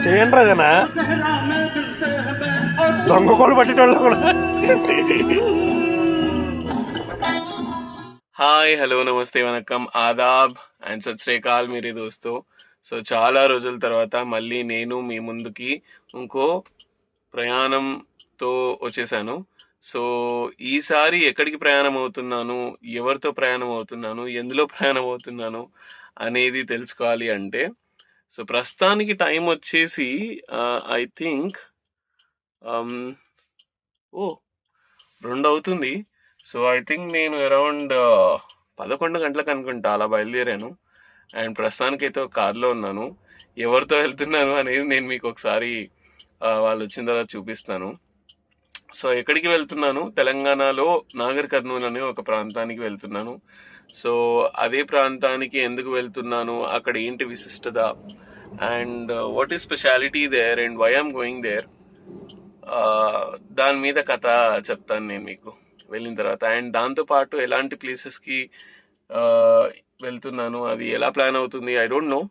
చేయండి రాజనా దొంగ కోళ్ళు పట్టేటోళ్ళు కూడా. హాయ్, హలో, నమస్తే, వనక్కం, ఆదాబ్ అండ్ సత్ శ్రీ అకాల్ మీరే దోస్తో. సో చాలా రోజుల తర్వాత మళ్ళీ నేను మీ ముందుకి ఇంకో ప్రయాణంతో వచ్చేసాను. సో ఈసారి ఎక్కడికి ప్రయాణం అవుతున్నాను, ఎవరితో ప్రయాణం అవుతున్నాను, ఎందులో ప్రయాణం అవుతున్నాను అనేది తెలుసుకోవాలి అంటే, సో ప్రస్తుతానికి టైం వచ్చేసి ఐ థింక్ ఓ 2 అవుతుంది. సో ఐ థింక్ నేను అరౌండ్ 11 గంటలకు అనుకుంటా అలా బయలుదేరాను. అండ్ ప్రస్తుతానికైతే ఒక కార్లో ఉన్నాను. ఎవరితో వెళ్తున్నాను అనేది నేను మీకు ఒకసారి వాళ్ళు వచ్చిన తర్వాత చూపిస్తాను. సో ఎక్కడికి వెళ్తున్నాను, తెలంగాణలో నాగర్ కర్నూల్ అనే ఒక ప్రాంతానికి వెళ్తున్నాను. సో అదే ప్రాంతానికి ఎందుకు వెళ్తున్నాను, అక్కడ ఏంటి విశిష్టత, and what is speciality there and why I'm going there, దాని మీద కథ చెప్తాను నేను మీకు వెళ్ళిన తర్వాత. అండ్ దాంతోపాటు ఎలాంటి ప్లేసెస్కి వెళ్తున్నాను, అది ఎలా ప్లాన్ అవుతుంది, ఐ డోంట్ నో.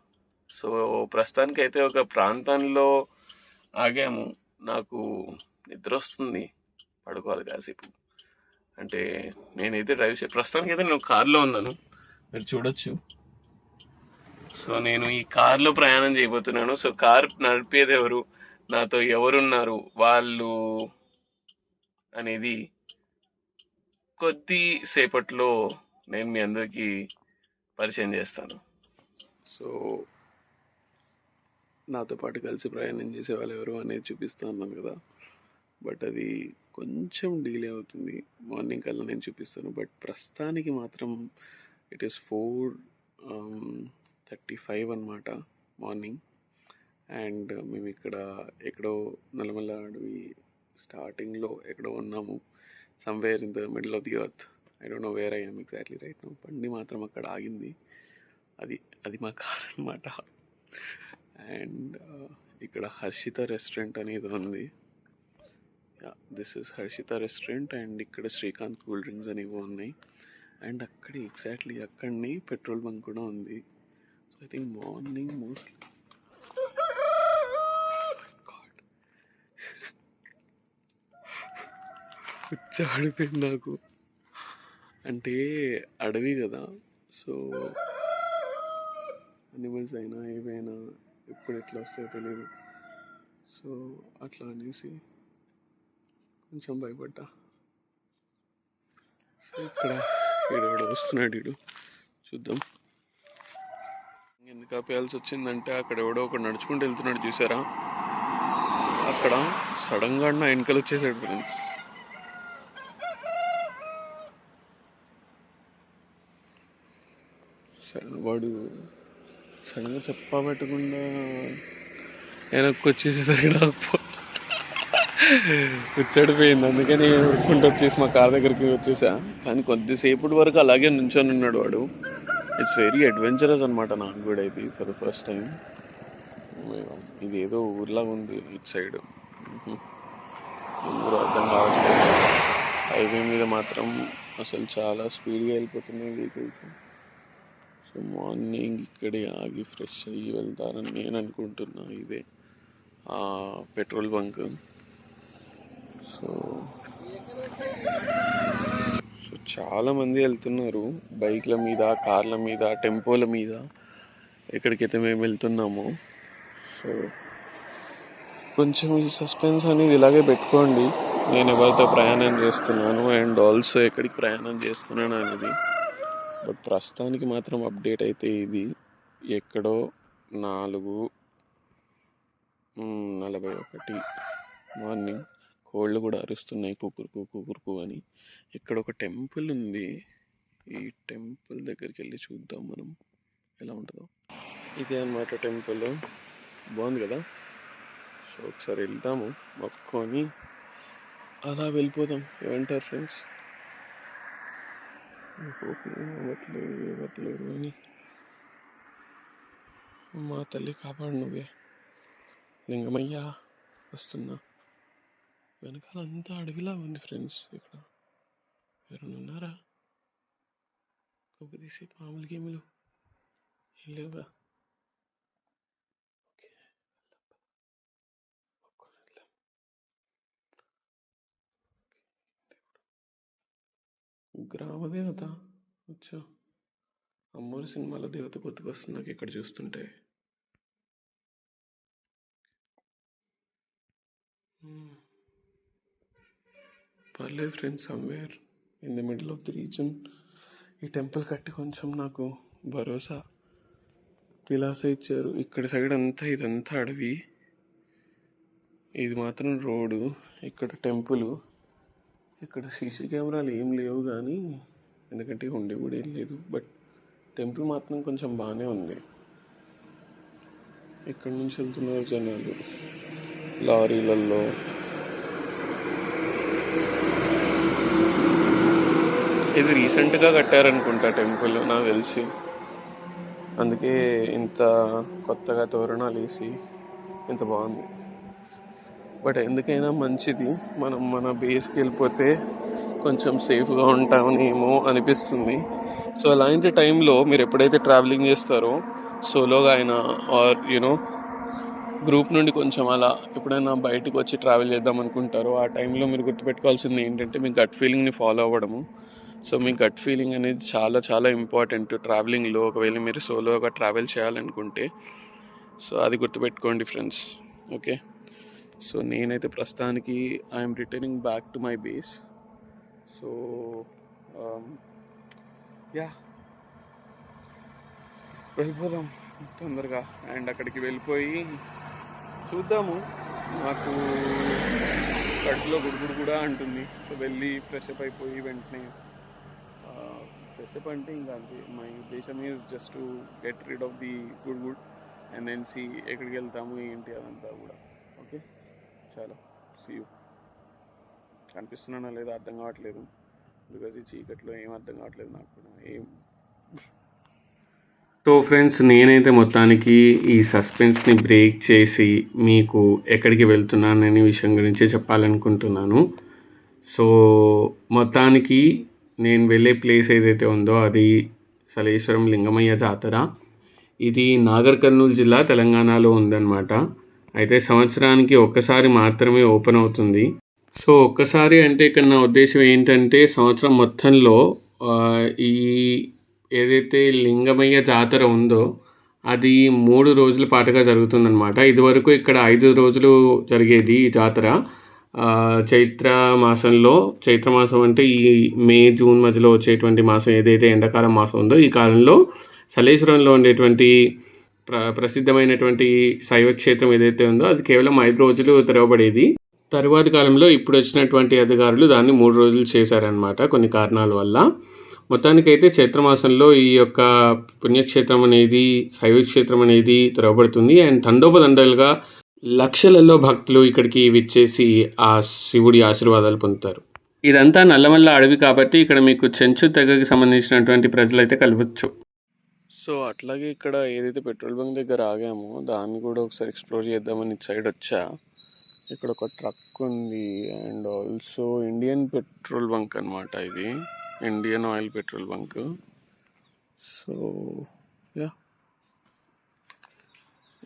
సో ప్రస్తుతానికి అయితే ఒక ప్రాంతంలో ఆగాము. నాకు నిద్ర వస్తుంది, పడుకోవాలి కాసేపు. అంటే నేనైతే ప్రస్తుతానికి అయితే నేను కార్లో ఉన్నాను, మీరు చూడొచ్చు. సో నేను ఈ కార్లో ప్రయాణం చేయబోతున్నాను. సో కార్ నడిపేది ఎవరు, నాతో ఎవరున్నారు వాళ్ళు అనేది కొద్ది సేపట్లో నేను మీ అందరికీ పరిచయం చేస్తాను. సో నాతో పాటు కలిసి ప్రయాణం చేసే వాళ్ళు ఎవరు అనేది చూపిస్తూ ఉన్నాను కదా, బట్ అది కొంచెం డిలే అవుతుంది. మార్నింగ్ కల్లా నేను చూపిస్తాను. బట్ ప్రస్తుతానికి మాత్రం ఇట్ ఈస్ 4:35 అనమాట మార్నింగ్. అండ్ మేము ఇక్కడ ఎక్కడో నల్లమల్ల అడవి స్టార్టింగ్లో ఎక్కడో ఉన్నాము, somewhere in the middle of the earth. I don't know where I am exactly right now. బండి మాత్రం అక్కడ ఆగింది, అది మా కార్ అనమాట. అండ్ ఇక్కడ హర్షిత రెస్టారెంట్ అనేది ఉంది. This is Harshitha restaurant. And ఇక్కడ శ్రీకాంత్ కూల్ డ్రింక్స్ అనేవి ఉన్నాయి. అండ్ అక్కడ ఎగ్జాక్ట్లీ అక్కడనే పెట్రోల్ బంక్ కూడా ఉంది. So I think morning mostly ఆడిపోయింది నాకు. అంటే అడవి కదా, సో అనిమల్స్ అయినా ఏవైనా ఎప్పుడు ఎట్లా వస్తాయో తెలియదు. సో అట్లా అనేసి కొంచెం భయపడ్డా. సో ఇక్కడ వస్తున్నాడు వీడు, చూద్దాం. ఎందుకు ఆపేయాల్సి వచ్చిందంటే అక్కడ ఎవడో ఒకడు నడుచుకుంటూ వెళ్తున్నాడు, చూసారా? అక్కడ సడన్గా నా వెనకలు వచ్చేసాడు ఫ్రెండ్స్. వాడు సడన్గా చెప్పా పెట్టకుండా వెనక్కి వచ్చేసేసరికి నాకు వచ్చాడిపోయింది. అందుకని ఉరుక్కుంటూ వచ్చేసి మా కార్ దగ్గరికి వచ్చేసా. కానీ కొద్దిసేపటి వరకు అలాగే నుంచొని ఉన్నాడు వాడు. ఇట్స్ వెరీ అడ్వెంచరస్ అనమాట. నాకు కూడా ఇది ఫర్ ద ఫస్ట్ టైం. ఇది ఏదో ఊర్లాగా ఉంది ఇటు సైడ్, ఊరు అర్థం కావట్లేదు. హైవే మీద మాత్రం అసలు చాలా స్పీడ్గా వెళ్ళిపోతున్నాయి వెహికల్స్. సో మార్నింగ్ ఇక్కడే ఆగి ఫ్రెష్ అయ్యి వెళ్తారని నేను అనుకుంటున్నా. ఇదే పెట్రోల్ బంక్. సో చాలామంది వెళ్తున్నారు బైక్ల మీద, కార్ల మీద, టెంపోల మీద ఎక్కడికైతే మేము వెళ్తున్నామో. సో కొంచెం ఈ సస్పెన్స్ అనేది ఇలాగే పెట్టుకోండి, నేను ఎవరితో ప్రయాణం చేస్తున్నాను అండ్ ఆల్సో ఎక్కడికి ప్రయాణం చేస్తున్నాను అనేది. బట్ ప్రస్తుతానికి మాత్రం అప్డేట్ అయితే ఇది. ఎక్కడో 4:41 మార్నింగ్. కోళ్ళు కూడా అరుస్తున్నాయి కుకురుకు అని. ఇక్కడ ఒక టెంపుల్ ఉంది, ఈ టెంపుల్ దగ్గరికి వెళ్ళి చూద్దాం మనం ఎలా ఉంటుందో. ఇదే అన్నమాట టెంపుల్, బాగుంది కదా. సో ఒకసారి వెళ్దాము, మొక్కుకొని అలా వెళ్ళిపోదాం. ఏమంటారు ఫ్రెండ్స్? ఇవ్వట్లేదు అని మా తల్లి కాపాడు నువ్వే. లింగమయ్య వస్తున్నా. వెనకాల అంతా అడవిలా ఉంది ఫ్రెండ్స్. ఇక్కడ ఎవరైనా ఉన్నారా? తీసి మామూలు గేములు ఏం లేవుగా. ఓకే, గ్రామదేవత వచ్చా. అమ్మూరి సినిమాలో దేవత గుర్తుకొస్తుంది నాకు ఇక్కడ చూస్తుంటే. పర్లేదు friends, somewhere in the middle of the reason ఈ టెంపుల్ కట్టి కొంచెం నాకు భరోసా దిలాస ఇచ్చారు. ఇక్కడ సైడ్ అంతా ఇదంతా అడవి, ఇది మాత్రం రోడ్డు. ఇక్కడ టెంపుల్, ఇక్కడ సీసీ కెమెరాలు ఏం లేవు కానీ, ఎందుకంటే ఉండే కూడా ఏం లేదు. బట్ టెంపుల్ మాత్రం కొంచెం బాగానే ఉంది. ఇక్కడ నుంచి వెళ్తున్నారు జనాలు లారీలలో. ఇది రీసెంట్గా కట్టారనుకుంటా టెంపుల్ నాకు తెలిసి, అందుకే ఇంత కొత్తగా తోరణాలు వేసి ఇంత బాగుంది. బట్ ఎందుకైనా మంచిది మనం మన బేస్కి వెళ్ళిపోతే కొంచెం సేఫ్గా ఉంటామేమో అనిపిస్తుంది. సో అలాంటి టైంలో మీరు ఎప్పుడైతే ట్రావెలింగ్ చేస్తారో, సోలోగా అయినా ఆర్ యూనో గ్రూప్ నుండి కొంచెం అలా ఎప్పుడైనా బయటకు వచ్చి ట్రావెల్ చేద్దాం అనుకుంటారో, ఆ టైంలో మీరు గుర్తుపెట్టుకోవాల్సింది ఏంటంటే మీ గట్ ఫీలింగ్ని ఫాలో అవ్వడము. సో మీ గట్ ఫీలింగ్ అనేది చాలా చాలా ఇంపార్టెంట్ ట్రావెలింగ్లో. ఒకవేళ మీరు సోలోగా ట్రావెల్ చేయాలనుకుంటే, సో అది గుర్తుపెట్టుకోండి ఫ్రెండ్స్. ఓకే, సో నేనైతే ప్రస్తుతానికి I'm returning back to my base. So yeah, వెళ్ళిపోదాం తొందరగా. అండ్ అక్కడికి వెళ్ళిపోయి చూద్దాము. నాకు కడుపులో గుడుగుడు కూడా అంటుంది. సో వెళ్ళి ఫ్రెషప్ అయిపోయి వెంటనే ఫ్రెషప్ అంటే ఇంకా అంతే. మై ఉద్దేశం is just to get rid of the good and then see ఎక్కడికి వెళ్తాము ఏంటి అదంతా కూడా. ఓకే, చాలా సీ యూ. కనిపిస్తున్నానా లేదా అర్థం కావట్లేదు, బికాజ్ ఈ చీకట్లో ఏం అర్థం కావట్లేదు నాకు కూడా ఏం. సో ఫ్రెండ్స్, నేనైతే మొత్తానికి ఈ సస్పెన్స్ని బ్రేక్ చేసి మీకు ఎక్కడికి వెళ్తున్నాననే విషయం గురించి చెప్పాలనుకుంటున్నాను. సో మొత్తానికి నేను వెళ్ళే ప్లేస్ ఏదైతే ఉందో అది సలేశ్వరం లింగమయ్య జాతర. ఇది నాగర్ కర్నూలు జిల్లా, తెలంగాణలో ఉందన్నమాట. అయితే సంవత్సరానికి ఒక్కసారి మాత్రమే ఓపెన్ అవుతుంది. సో ఒక్కసారి అంటే ఇక్కడ నా ఉద్దేశం ఏంటంటే, సంవత్సరం మొత్తంలో ఈ ఏదైతే లింగమయ్య జాతర ఉందో అది 3 రోజుల పాటుగా జరుగుతుందన్నమాట. ఇదివరకు ఇక్కడ 5 రోజులు జరిగేది ఈ జాతర. చైత్ర మాసం అంటే ఈ మే జూన్ మధ్యలో వచ్చేటువంటి మాసం ఏదైతే ఎండాకాలం మాసం ఉందో, ఈ కాలంలో సలేశ్వరంలో ఉండేటువంటి ప్రసిద్ధమైనటువంటి శైవ క్షేత్రం ఏదైతే ఉందో అది కేవలం 5 రోజులు తెరవబడేది. తరువాతి కాలంలో ఇప్పుడు వచ్చినటువంటి అధికారులు దాన్ని 3 రోజులు చేశారనమాట కొన్ని కారణాల వల్ల. మొత్తానికైతే చైత్రమాసంలో ఈ యొక్క పుణ్యక్షేత్రం అనేది, శైవక్షేత్రం అనేది తెరవబడుతుంది. అండ్ తండోపతండాలుగా లక్షలలో భక్తులు ఇక్కడికి విచ్చేసి ఆ శివుడి ఆశీర్వాదాలు పొందుతారు. ఇదంతా నల్లమల్ల అడవి కాబట్టి ఇక్కడ మీకు చెంచు తెగకి సంబంధించినటువంటి ప్రజలు అయితే కలవచ్చు. సో అట్లాగే ఇక్కడ ఏదైతే పెట్రోల్ బంక్ దగ్గర ఆగామో దాన్ని కూడా ఒకసారి ఎక్స్ప్లోర్ చేద్దామని ఇటు సైడ్ వచ్చా. ఇక్కడ ఒక ట్రక్ ఉంది and also Indian petrol bunk అనమాట. ఇది Indian oil petrol bunk. So ya,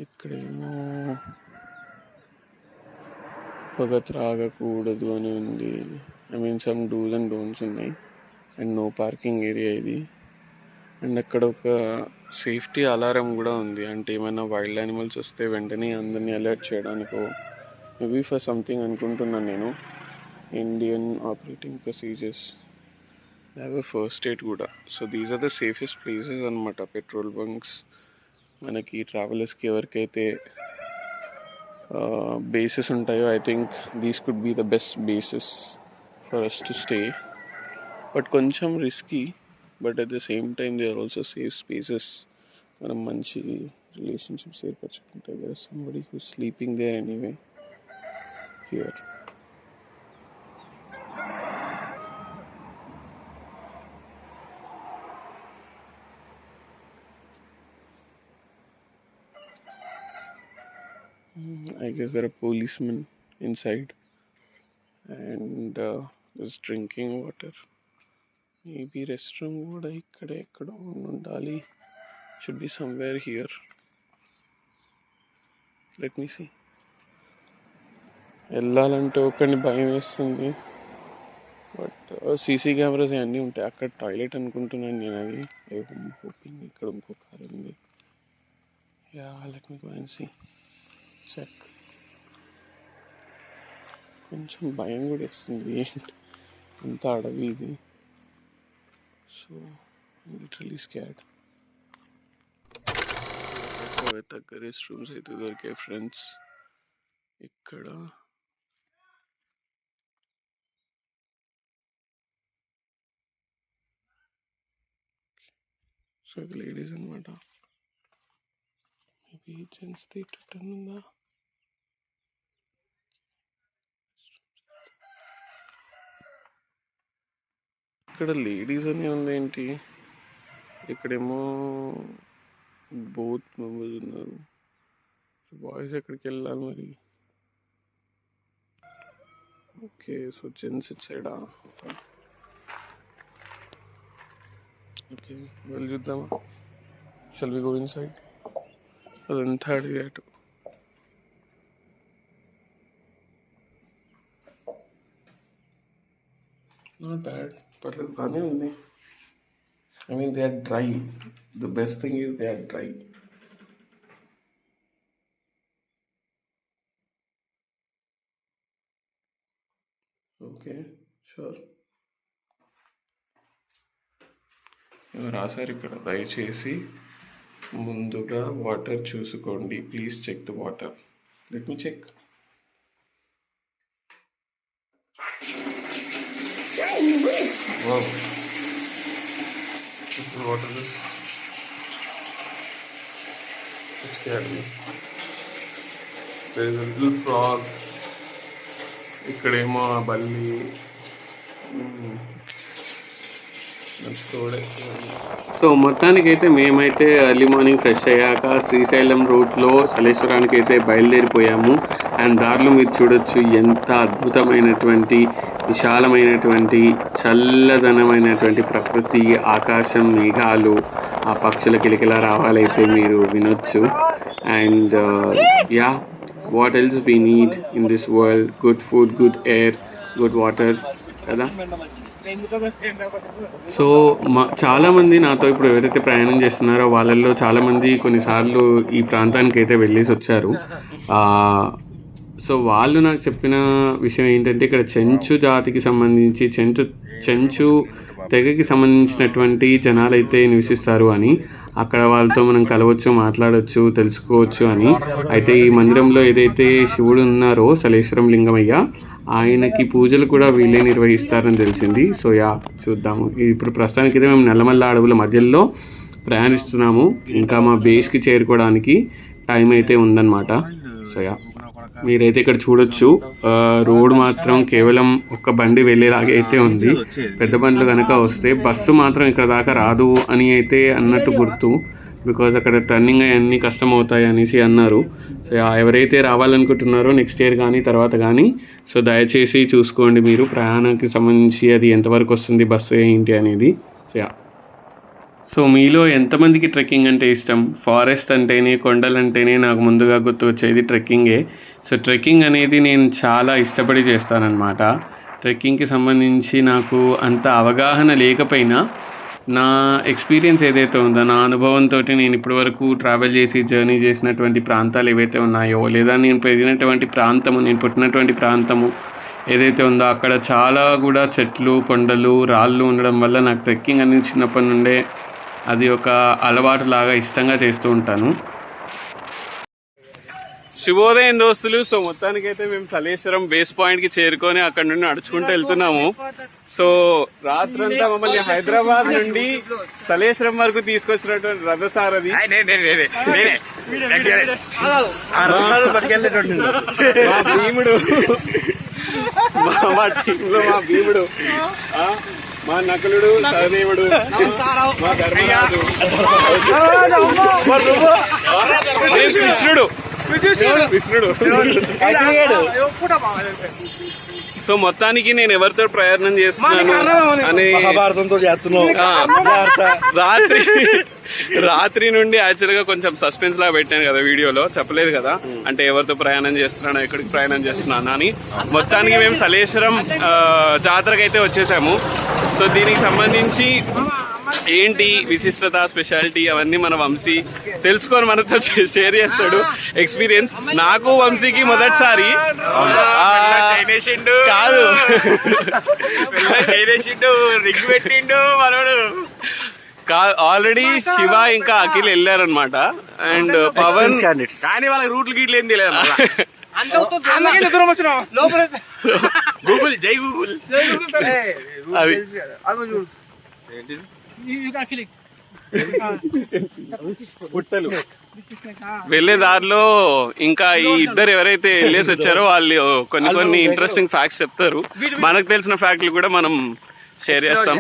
ఇక్కడేమో పొగ త్రాగకూడదు అని ఉంది. I mean some dos and don'ts ఉన్నాయి. అండ్ నో పార్కింగ్ ఏరియా ఇది. అండ్ అక్కడ ఒక సేఫ్టీ అలారం కూడా ఉంది. అంటే ఏమైనా వైల్డ్ యానిమల్స్ వస్తే వెంటనే అందరినీ అలర్ట్ చేయడానికో మేబీ ఫర్ సంథింగ్ అనుకుంటున్నాను నేను. Indian operating procedures, have a first aid కూడా. So these are the safest places అనమాట పెట్రోల్ బంక్స్. మనకి ట్రావెలర్స్కి ఎవరికైతే bases ఉంటాయో, I think these could be the best bases for us to stay. But కొంచెం risky, but at the same time they are also safe spaces. మనం మంచి relationships ఏర్పరచుకుంటే there is somebody who is sleeping there anyway here. I guess there are policemen inside. And just drinking water. Maybe rest room కూడా ఇక్కడే ఎక్కడో ఉండాలి. Should be somewhere here. Let me see. వెళ్ళాలంటే ఒకరిని భయం వేస్తుంది, బట్ సీసీ కెమెరాస్ అన్నీ ఉంటాయి. అక్కడ టాయిలెట్ అనుకుంటున్నాను నేను. అది హోపింగ్ ఇక్కడ ఇంకో కార్ ఉంది. Ya, let me go and see. Check. కొంచెం భయం కూడా వేస్తుంది, ఏంటి ఇంత అడవి ఇది. So literally scared. తగ్గ రెస్ట్ రూమ్స్ అయితే దొరికాయి ఫ్రెండ్స్ ఇక్కడ. సో ఇది లేడీస్ అనమాట. మేబీ జెంట్స్ రిటర్న్ ఉందా? ఇక్కడ లేడీస్ అని ఉంది ఏంటి? ఇక్కడేమో బోత్ మెంబర్స్ ఉన్నారు. బాయ్స్ ఎక్కడికి వెళ్ళాలి మరి? ఓకే, సో జెంట్స్ ఇట్ సైడా? ఓకే, వెళ్ళి చూద్దామా? Shall we go inside? అదంతా అడిగి అటు. నాట్ బ్యాడ్, పర్లేదు, బాగానే ఉంది. I mean, they are dry. The best thing is they are dry. Okay, sure. రాశారు ఇక్కడ, దయచేసి ముందుగా వాటర్ చూసుకోండి, please check the water. Let me check. Wow. This is what is this? It scared me. There is a little frog. ఇక్కడేమో ఆ బల్లి. So మొత్తానికైతే మేమైతే ఎర్లీ మార్నింగ్ ఫ్రెష్ అయ్యాక శ్రీశైలం రూట్లో సలేశ్వరానికి అయితే బయలుదేరిపోయాము. అండ్ దారిలో మీరు చూడొచ్చు ఎంత అద్భుతమైనటువంటి, విశాలమైనటువంటి, చల్లదనమైనటువంటి ప్రకృతి, ఆకాశం, మేఘాలు, ఆ పక్షుల కిలకిల రావాలైతే మీరు వినొచ్చు. And yeah, what else we need in this world? Good food, good air, good water కదా. సో చాలామంది నాతో ఇప్పుడు ఎవరైతే ప్రయాణం చేస్తున్నారో వాళ్ళల్లో చాలామంది కొన్నిసార్లు ఈ ప్రాంతానికి అయితే వెళ్ళేసి వచ్చారు. సో వాళ్ళు నాకు చెప్పిన విషయం ఏంటంటే, ఇక్కడ చెంచు జాతికి సంబంధించి, చెంచు తెగకి సంబంధించినటువంటి జనాలు అయితే నివసిస్తారు అని, అక్కడ వాళ్ళతో మనం కలవచ్చు, మాట్లాడవచ్చు, తెలుసుకోవచ్చు అని. అయితే ఈ మందిరంలో ఏదైతే శివుడు ఉన్నారో సలేశ్వరం లింగమయ్య, ఆయనకి పూజలు కూడా వీళ్ళే నిర్వహిస్తారని తెలిసింది. సో యా, చూద్దాము. ఇప్పుడు ప్రస్తుతానికి అయితే మేము నల్లమల్ల అడవుల మధ్యలో ప్రయాణిస్తున్నాము. ఇంకా మా బేస్కి చేరుకోవడానికి టైం అయితే ఉందన్నమాట. సో యా, మీరైతే ఇక్కడ చూడొచ్చు, రోడ్ మాత్రం కేవలం ఒక బండి వెళ్ళేలాగే అయితే ఉంది. పెద్ద బండ్లు కనుక వస్తే, బస్సు మాత్రం ఇక్కడ దాకా రాదు అని అయితే అన్నట్టు గుర్తు. బికాజ్ అక్కడ టర్నింగ్ అవన్నీ కష్టం అవుతాయి అనేసి అన్నారు. సో ఎవరైతే రావాలనుకుంటున్నారో నెక్స్ట్ ఇయర్ కానీ తర్వాత కానీ, సో దయచేసి చూసుకోండి మీరు ప్రయాణానికి సంబంధించి అది ఎంతవరకు వస్తుంది బస్సు ఏంటి అనేది. సో మీలో ఎంతమందికి ట్రెక్కింగ్ అంటే ఇష్టం? ఫారెస్ట్ అంటేనే, కొండలంటేనే నాకు ముందుగా గుర్తు వచ్చేది ట్రెక్కింగే. సో ట్రెక్కింగ్ అనేది నేను చాలా ఇష్టపడి చేస్తానన్నమాట. ట్రెక్కింగ్కి సంబంధించి నాకు అంత అవగాహన లేకపోయినా, నా ఎక్స్పీరియన్స్ ఏదైతే ఉందో, నా అనుభవంతో నేను ఇప్పటివరకు ట్రావెల్ చేసి జర్నీ చేసినటువంటి ప్రాంతాలు ఏవైతే ఉన్నాయో, లేదా నేను పెరిగినటువంటి ప్రాంతము, నేను పుట్టినటువంటి ప్రాంతము ఏదైతే ఉందో, అక్కడ చాలా కూడా చెట్లు, కొండలు, రాళ్ళు ఉండడం వల్ల నాకు ట్రెక్కింగ్ అనేది చిన్నప్పటి నుండే అది ఒక అలవాటు లాగా ఇష్టంగా చేస్తూ ఉంటాను. శుభోదయం దోస్తులు. సో మొత్తానికైతే మేము సలేశ్వరం బేస్ పాయింట్కి చేరుకొని అక్కడ నుండి నడుచుకుంటూ వెళ్తున్నాము. సో రాత్రంతా మమ్మల్ని హైదరాబాద్ నుండి సలేశ్వరం వరకు తీసుకొచ్చినటువంటి రథసారథి మా భీముడు, మా టీంలో మా భీముడు, మా నకులుడు, సహదేవుడు, మా ధర్మరాజు, కృష్ణుడు. సో మొత్తానికి నేను ఎవరితో ప్రయాణం చేస్తున్నాను అని మహాభారతంతో రాత్రి నుండి యాక్చువల్ గా కొంచెం సస్పెన్స్ లా పెట్టాను కదా వీడియోలో, చెప్పలేదు కదా అంటే ఎవరితో ప్రయాణం చేస్తున్నాను, ఎక్కడికి ప్రయాణం చేస్తున్నాను అని. మొత్తానికి మేము సలేశ్వరం జాతరకి అయితే వచ్చేసాము. సో దీనికి సంబంధించి ఏంటి విశిష్టత, స్పెషాలిటీ అవన్నీ మన వంశీ తెలుసుకొని మనతో షేర్ చేస్తాడు ఎక్స్పీరియన్స్. నాకు వంశీకి మొదటిసారి కాదు రిగ్ పెట్టిండు మనోడు, ఆల్రెడీ శివ ఇంకా అఖిల్ వెళ్ళారనమాట. అండ్ పవన్ కానీ వాళ్ళకి రూట్లు గీట్లు ఏం తెలియదు. గూగుల్ జై గూగుల్ అది వెళ్లే దారిలో ఇంకా ఈ ఇద్దరు ఎవరైతే వెళ్ళేసి వచ్చారో వాళ్ళు కొన్ని ఇంట్రెస్టింగ్ ఫ్యాక్ట్స్ చెప్తారు. మనకు తెలిసిన ఫ్యాక్ట్లు కూడా మనం షేర్ చేస్తాం.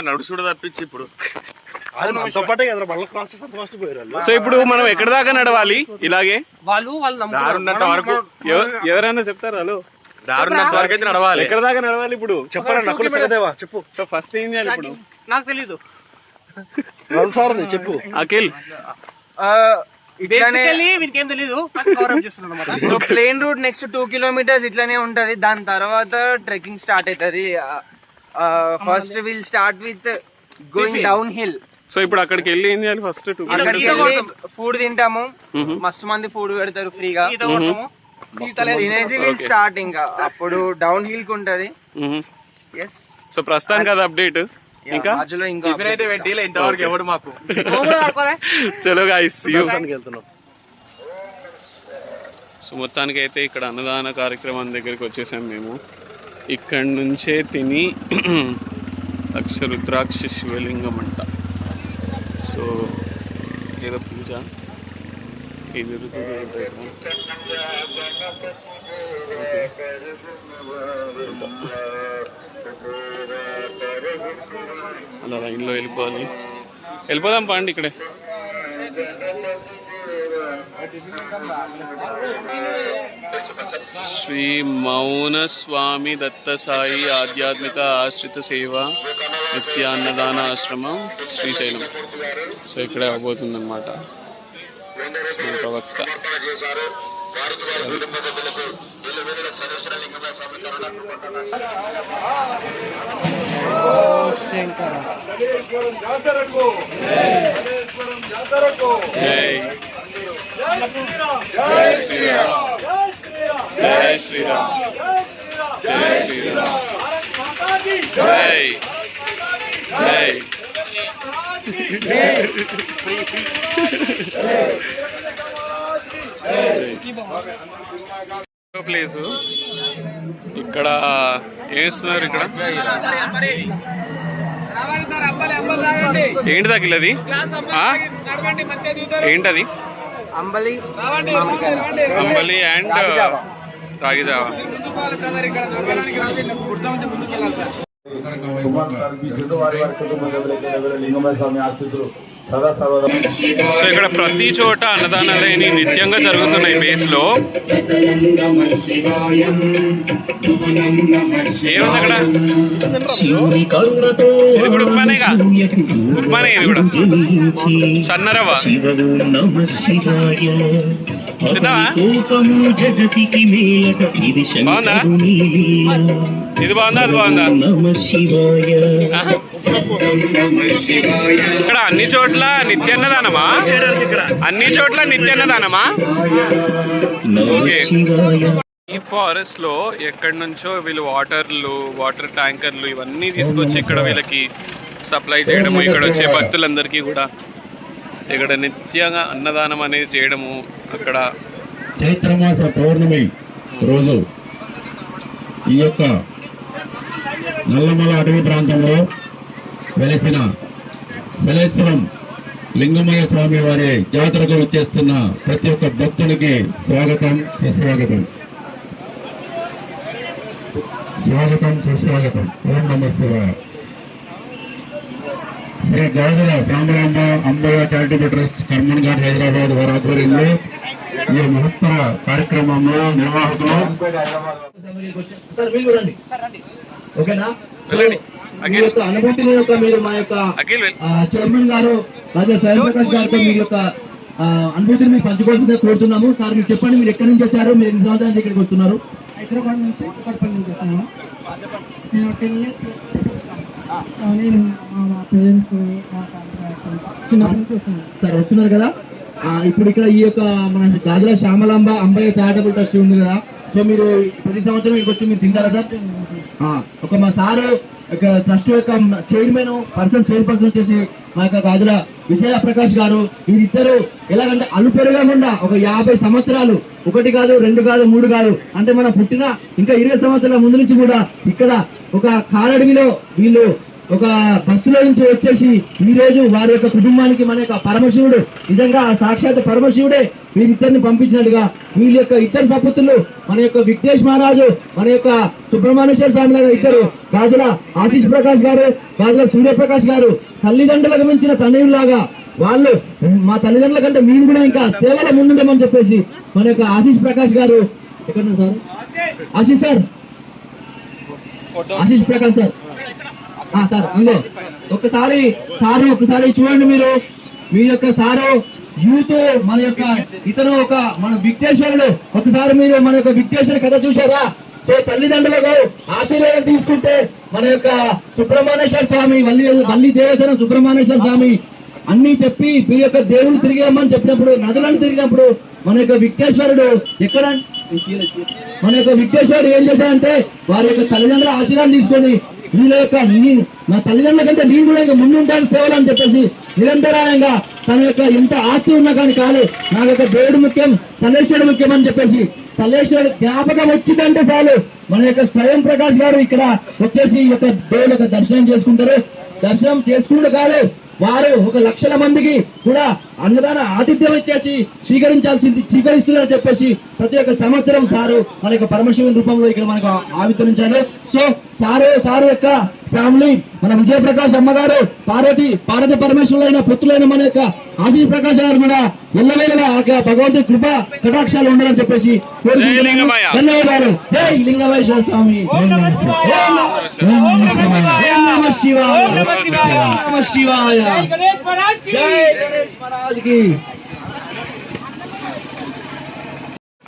నడుచుడు తప్పించి ఇప్పుడు సో ఇప్పుడు మనం ఎక్కడి దాకా నడవాలి ఇలాగే వరకు ఎవరైనా చెప్తారు హలో దారున్నంత వరకు అయితే నడవాలి. ఎక్కడ దాకా నడవాలి ఇప్పుడు చెప్పరా చెప్పు. సో ఫస్ట్ ఏం చేయాలి ఇప్పుడు? నాకు తెలీదు చెప్పు అఖిల్. వీనికేం తెలీదు. So plain route next 2 kilometers ఇట్లానే ఉంటది. దాని తర్వాత ట్రెక్కింగ్ స్టార్ట్ అవుతుంది. First will start with going down hill. So ఇప్పుడు అక్కడికి వెళ్ళి ఏం చేయాలి? ఫస్ట్ ఫుడ్ తింటాము. మస్తు మంది ఫుడ్ పెడతారు ఫ్రీగా. తినేసి విల్ స్టార్ట్ ఇంకా అప్పుడు డౌన్ హిల్ కి ఉంటది. సో ప్రస్తుతానికి అది అప్డేట్. ఇంకా ఇంతవరకు ఎవడు మాకు చలో గాయ్స్ వెళ్తున్నాం. సో మొత్తానికి అయితే ఇక్కడ అన్నదాన కార్యక్రమం దగ్గరికి వచ్చేసాం మేము. ఇక్కడి నుంచే తిని లక్ష రుద్రాక్ష శివలింగం అంట. సో ఏదో పూజ ఇది అలా లైన్లో వెళ్ళిపోదాం పండి. ఇక్కడే శ్రీ మౌన స్వామి దత్త సాయి ఆధ్యాత్మిక ఆశ్రిత సేవ నిత్యాన్నదాన ఆశ్రమం శ్రీశైలం. సో ఇక్కడే అవబోతుంది అనమాట ప్రవక్త. జై శ్రీరామ్ జై శ్రీరామ్ జై జై ప్లేసు. ఇక్కడ ఏమిస్తున్నారు? ఇక్కడ ఏంటి తగిలి అది? ఏంటది? అంబలి అండ్ రాగి జావా. సో ఇక్కడ ప్రతి చోట అన్నదానాలన్నీ నిత్యంగా జరుగుతున్నాయి బేస్ లో. ఏముంది అక్కడ? ఇది కూడా ఉప్మానేగా, ఉప్మానే ఇది కూడా సన్నరవ్వ. తిన్నావా? బాగుందా? ఇది బాగుందా? అది బాగుందా? ఇక్కడ అన్ని చోట్ల నిత్యాన్నదానమా? అన్ని చోట్ల నిత్యాన్నదానమా? ఓకే. ఈ ఫారెస్ట్ లో ఎక్కడి నుంచో వీళ్ళు వాటర్ ట్యాంకర్లు ఇవన్నీ తీసుకొచ్చి ఇక్కడ వీళ్ళకి సప్లై చేయడము, ఇక్కడ వచ్చే భక్తులందరికీ కూడా ఇక్కడ నిత్యంగా అన్నదానం అనేది చేయడము. అక్కడ చైత్రమాస పౌర్ణమి రోజు ఈ యొక్క నల్లమల అటవీ ప్రాంతంలో వెలిసిన సలేశ్వరం లింగమయ్య స్వామి వారి జాతరకు వచ్చేస్తున్న ప్రతి ఒక్క భక్తునికి స్వాగతం, సుస్వాగతం. స్వాగతం, సుస్వాగతం. ఓం నమః శివాయ. శ్రీ గాజుల సాంబరాంబ అంబయ్య చారిటబుల్ ట్రస్ట్ కర్మన్ ఘాట్ హైదరాబాద్ వారి ఆధ్వర్యంలో ఈ మహత్తర కార్యక్రమంలో నిర్వాహకులు సార్ మీరు రండి, ఓకేనా? వెళ్ళండి. మీ యొక్క అనుభూతిని మీరు మా యొక్క అఖిల్ చైర్మన్ గారు రాజా స్వయం ప్రకాష్ గారితో మీ యొక్క అనుభూతిని మీరు పంచుకోవాల్సిందిగా కోరుతున్నాము. సార్ మీరు చెప్పండి, మీరు ఎక్కడి నుంచి వచ్చారు, మీరు ఎన్ని సంవత్సరాలు ఇక్కడికి వస్తున్నారు? హైదరాబాద్ నుంచి కుక్కట్పల్లి నుంచి వస్తున్నాను. నేను 10 years నేను మా పేరెంట్స్ చిన్నప్పటి నుంచి వస్తున్నాను. సార్ వస్తున్నారు కదా. ఇప్పుడు ఇక్కడ ఈ యొక్క మన గాజుల శ్యామలాంబ అంబయ్య చారిటబుల్ ట్రస్ట్ ఉంది కదా, సో మీరు ప్రతి సంవత్సరం ఇక్కడికి వచ్చి మీరు తింటారా సార్? ఒక మా సారు ట్రస్ట్ యొక్క చైర్పర్సన్ వచ్చేసి మా యొక్క గాజుల విజయ ప్రకాష్ గారు. వీరిద్దరు ఎలాగంటే అలుపెరగకుండా ఒక 50 సంవత్సరాలు, 1 కాదు 2 కాదు 3 కాదు, అంటే మనం పుట్టిన ఇంకా 20 సంవత్సరాల ముందు నుంచి కూడా ఇక్కడ ఒక కారడవిలో వీళ్ళు ఒక బస్సులో నుంచి వచ్చేసి ఈ రోజు వారి యొక్క కుటుంబానికి మన యొక్క పరమశివుడు, నిజంగా సాక్షాత్ పరమశివుడే వీరిద్దరిని పంపించినట్టుగా వీళ్ళ యొక్క ఇద్దరు సపుత్రులు మన యొక్క విఘ్నేష్ మహారాజు, మన యొక్క సుబ్రహ్మణ్యేశ్వర స్వామి గారు ఇద్దరు, గాజుల ఆశీష్ ప్రకాష్ గారు, గాజుల సూర్యప్రకాష్ గారు తల్లిదండ్రులకు మించిన తండ్రిలాగా వాళ్ళు మా తల్లిదండ్రుల కంటే మేము కూడా ఇంకా సేవల ముందుంటామని చెప్పేసి మన యొక్క ఆశీష్ ప్రకాష్ గారు. ఎక్కడ sir Ashish sir? Ashish Prakash sir sir అందులో ఒకసారి చూడండి. మీరు మీ యొక్క సారు యూత్ మన యొక్క ఇతను ఒక మన విఘ్నేశ్వరుడు, ఒకసారి మీరు మన యొక్క విఘ్నేశ్వర కథ చూసారా? సో తల్లిదండ్రులకు ఆశీర్వాదం తీసుకుంటే మన యొక్క సుబ్రహ్మణ్యేశ్వర స్వామి వల్లి దేవతన సుబ్రహ్మణ్యేశ్వర స్వామి అన్ని చెప్పి మీ యొక్క దేవుని తిరిగామని చెప్పినప్పుడు, నదులను తిరిగినప్పుడు మన యొక్క విఘ్నేశ్వరుడు ఎక్కడ మన యొక్క విఘ్నేశ్వరుడు ఏం చేశాడంటే వారి యొక్క తల్లిదండ్రుల ఆశీర్వాదం తీసుకొని వీళ్ళ యొక్క మా తల్లిదండ్రుల కంటే నేను కూడా ఇంకా ముందు ఉంటాను సేవలు అని చెప్పేసి నిరంతరాయంగా తన యొక్క ఎంత ఆస్తి ఉన్నా కానీ కాదు, నాకు యొక్క దేవుడు ముఖ్యం, తల్లేశ్వరుడు ముఖ్యం అని చెప్పేసి తల్లేశ్వరుడు జ్ఞాపకం వచ్చిందంటే చాలు మన యొక్క స్వయం ప్రకాష్ గారు ఇక్కడ వచ్చేసి ఈ యొక్క దేవుడు యొక్క దర్శనం చేసుకుంటారు. దర్శనం చేసుకుంటూ కాదు, వారు 1 లక్షల మందికి కూడా అన్నదాన ఆతిథ్యం ఇచ్చేసి స్వీకరిస్తున్నారని చెప్పేసి ప్రతి ఒక్క సంవత్సరం సారు మన యొక్క పరమశివుని రూపంలో ఇక్కడ మనకు ఆవిర్భవించారు. సో సారు యొక్క ఫ్యామిలీ మన విజయప్రకాష్ అమ్మగారు, పార్వతి పరమేశ్వరులైన పుత్రులైన మన యొక్క ఆశీష్ ప్రకాష్ గారు కూడా ఎల్లవేళలా భగవంతుడి కృప కటాక్షాలు ఉండాలని చెప్పేసి ధన్యవాదాలు. జై లింగమేశ్వర స్వామి. శివాయ. జై గణేష్ మహారాజ్ కి.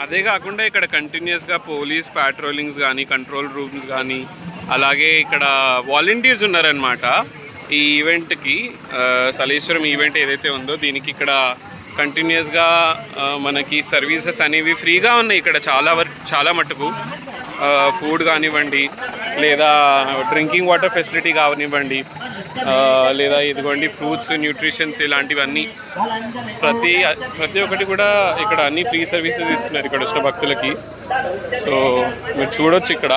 అదే కాకుండా ఇక్కడ కంటిన్యూస్గా పోలీస్ పాట్రోలింగ్స్ కానీ కంట్రోల్ రూమ్స్ కానీ అలాగే ఇక్కడ వాలంటీర్స్ ఉన్నారనమాట. ఈ ఈవెంట్కి సలేశ్వరం ఈవెంట్ ఏదైతే ఉందో దీనికి ఇక్కడ కంటిన్యూస్గా మనకి సర్వీసెస్ అనేవి ఫ్రీగా ఉన్నాయి ఇక్కడ చాలా మటుకు. ఫుడ్ కానివ్వండి, లేదా డ్రింకింగ్ వాటర్ ఫెసిలిటీ కానివ్వండి, లేదా ఇదిగోండి ఫ్రూట్స్, న్యూట్రిషన్స్ ఇలాంటివన్నీ ప్రతి ఒక్కటి కూడా ఇక్కడ అన్ని ఫ్రీ సర్వీసెస్ ఇస్తున్నారు ఇక్కడ వచ్చిన భక్తులకి. సో మీరు చూడొచ్చు ఇక్కడ.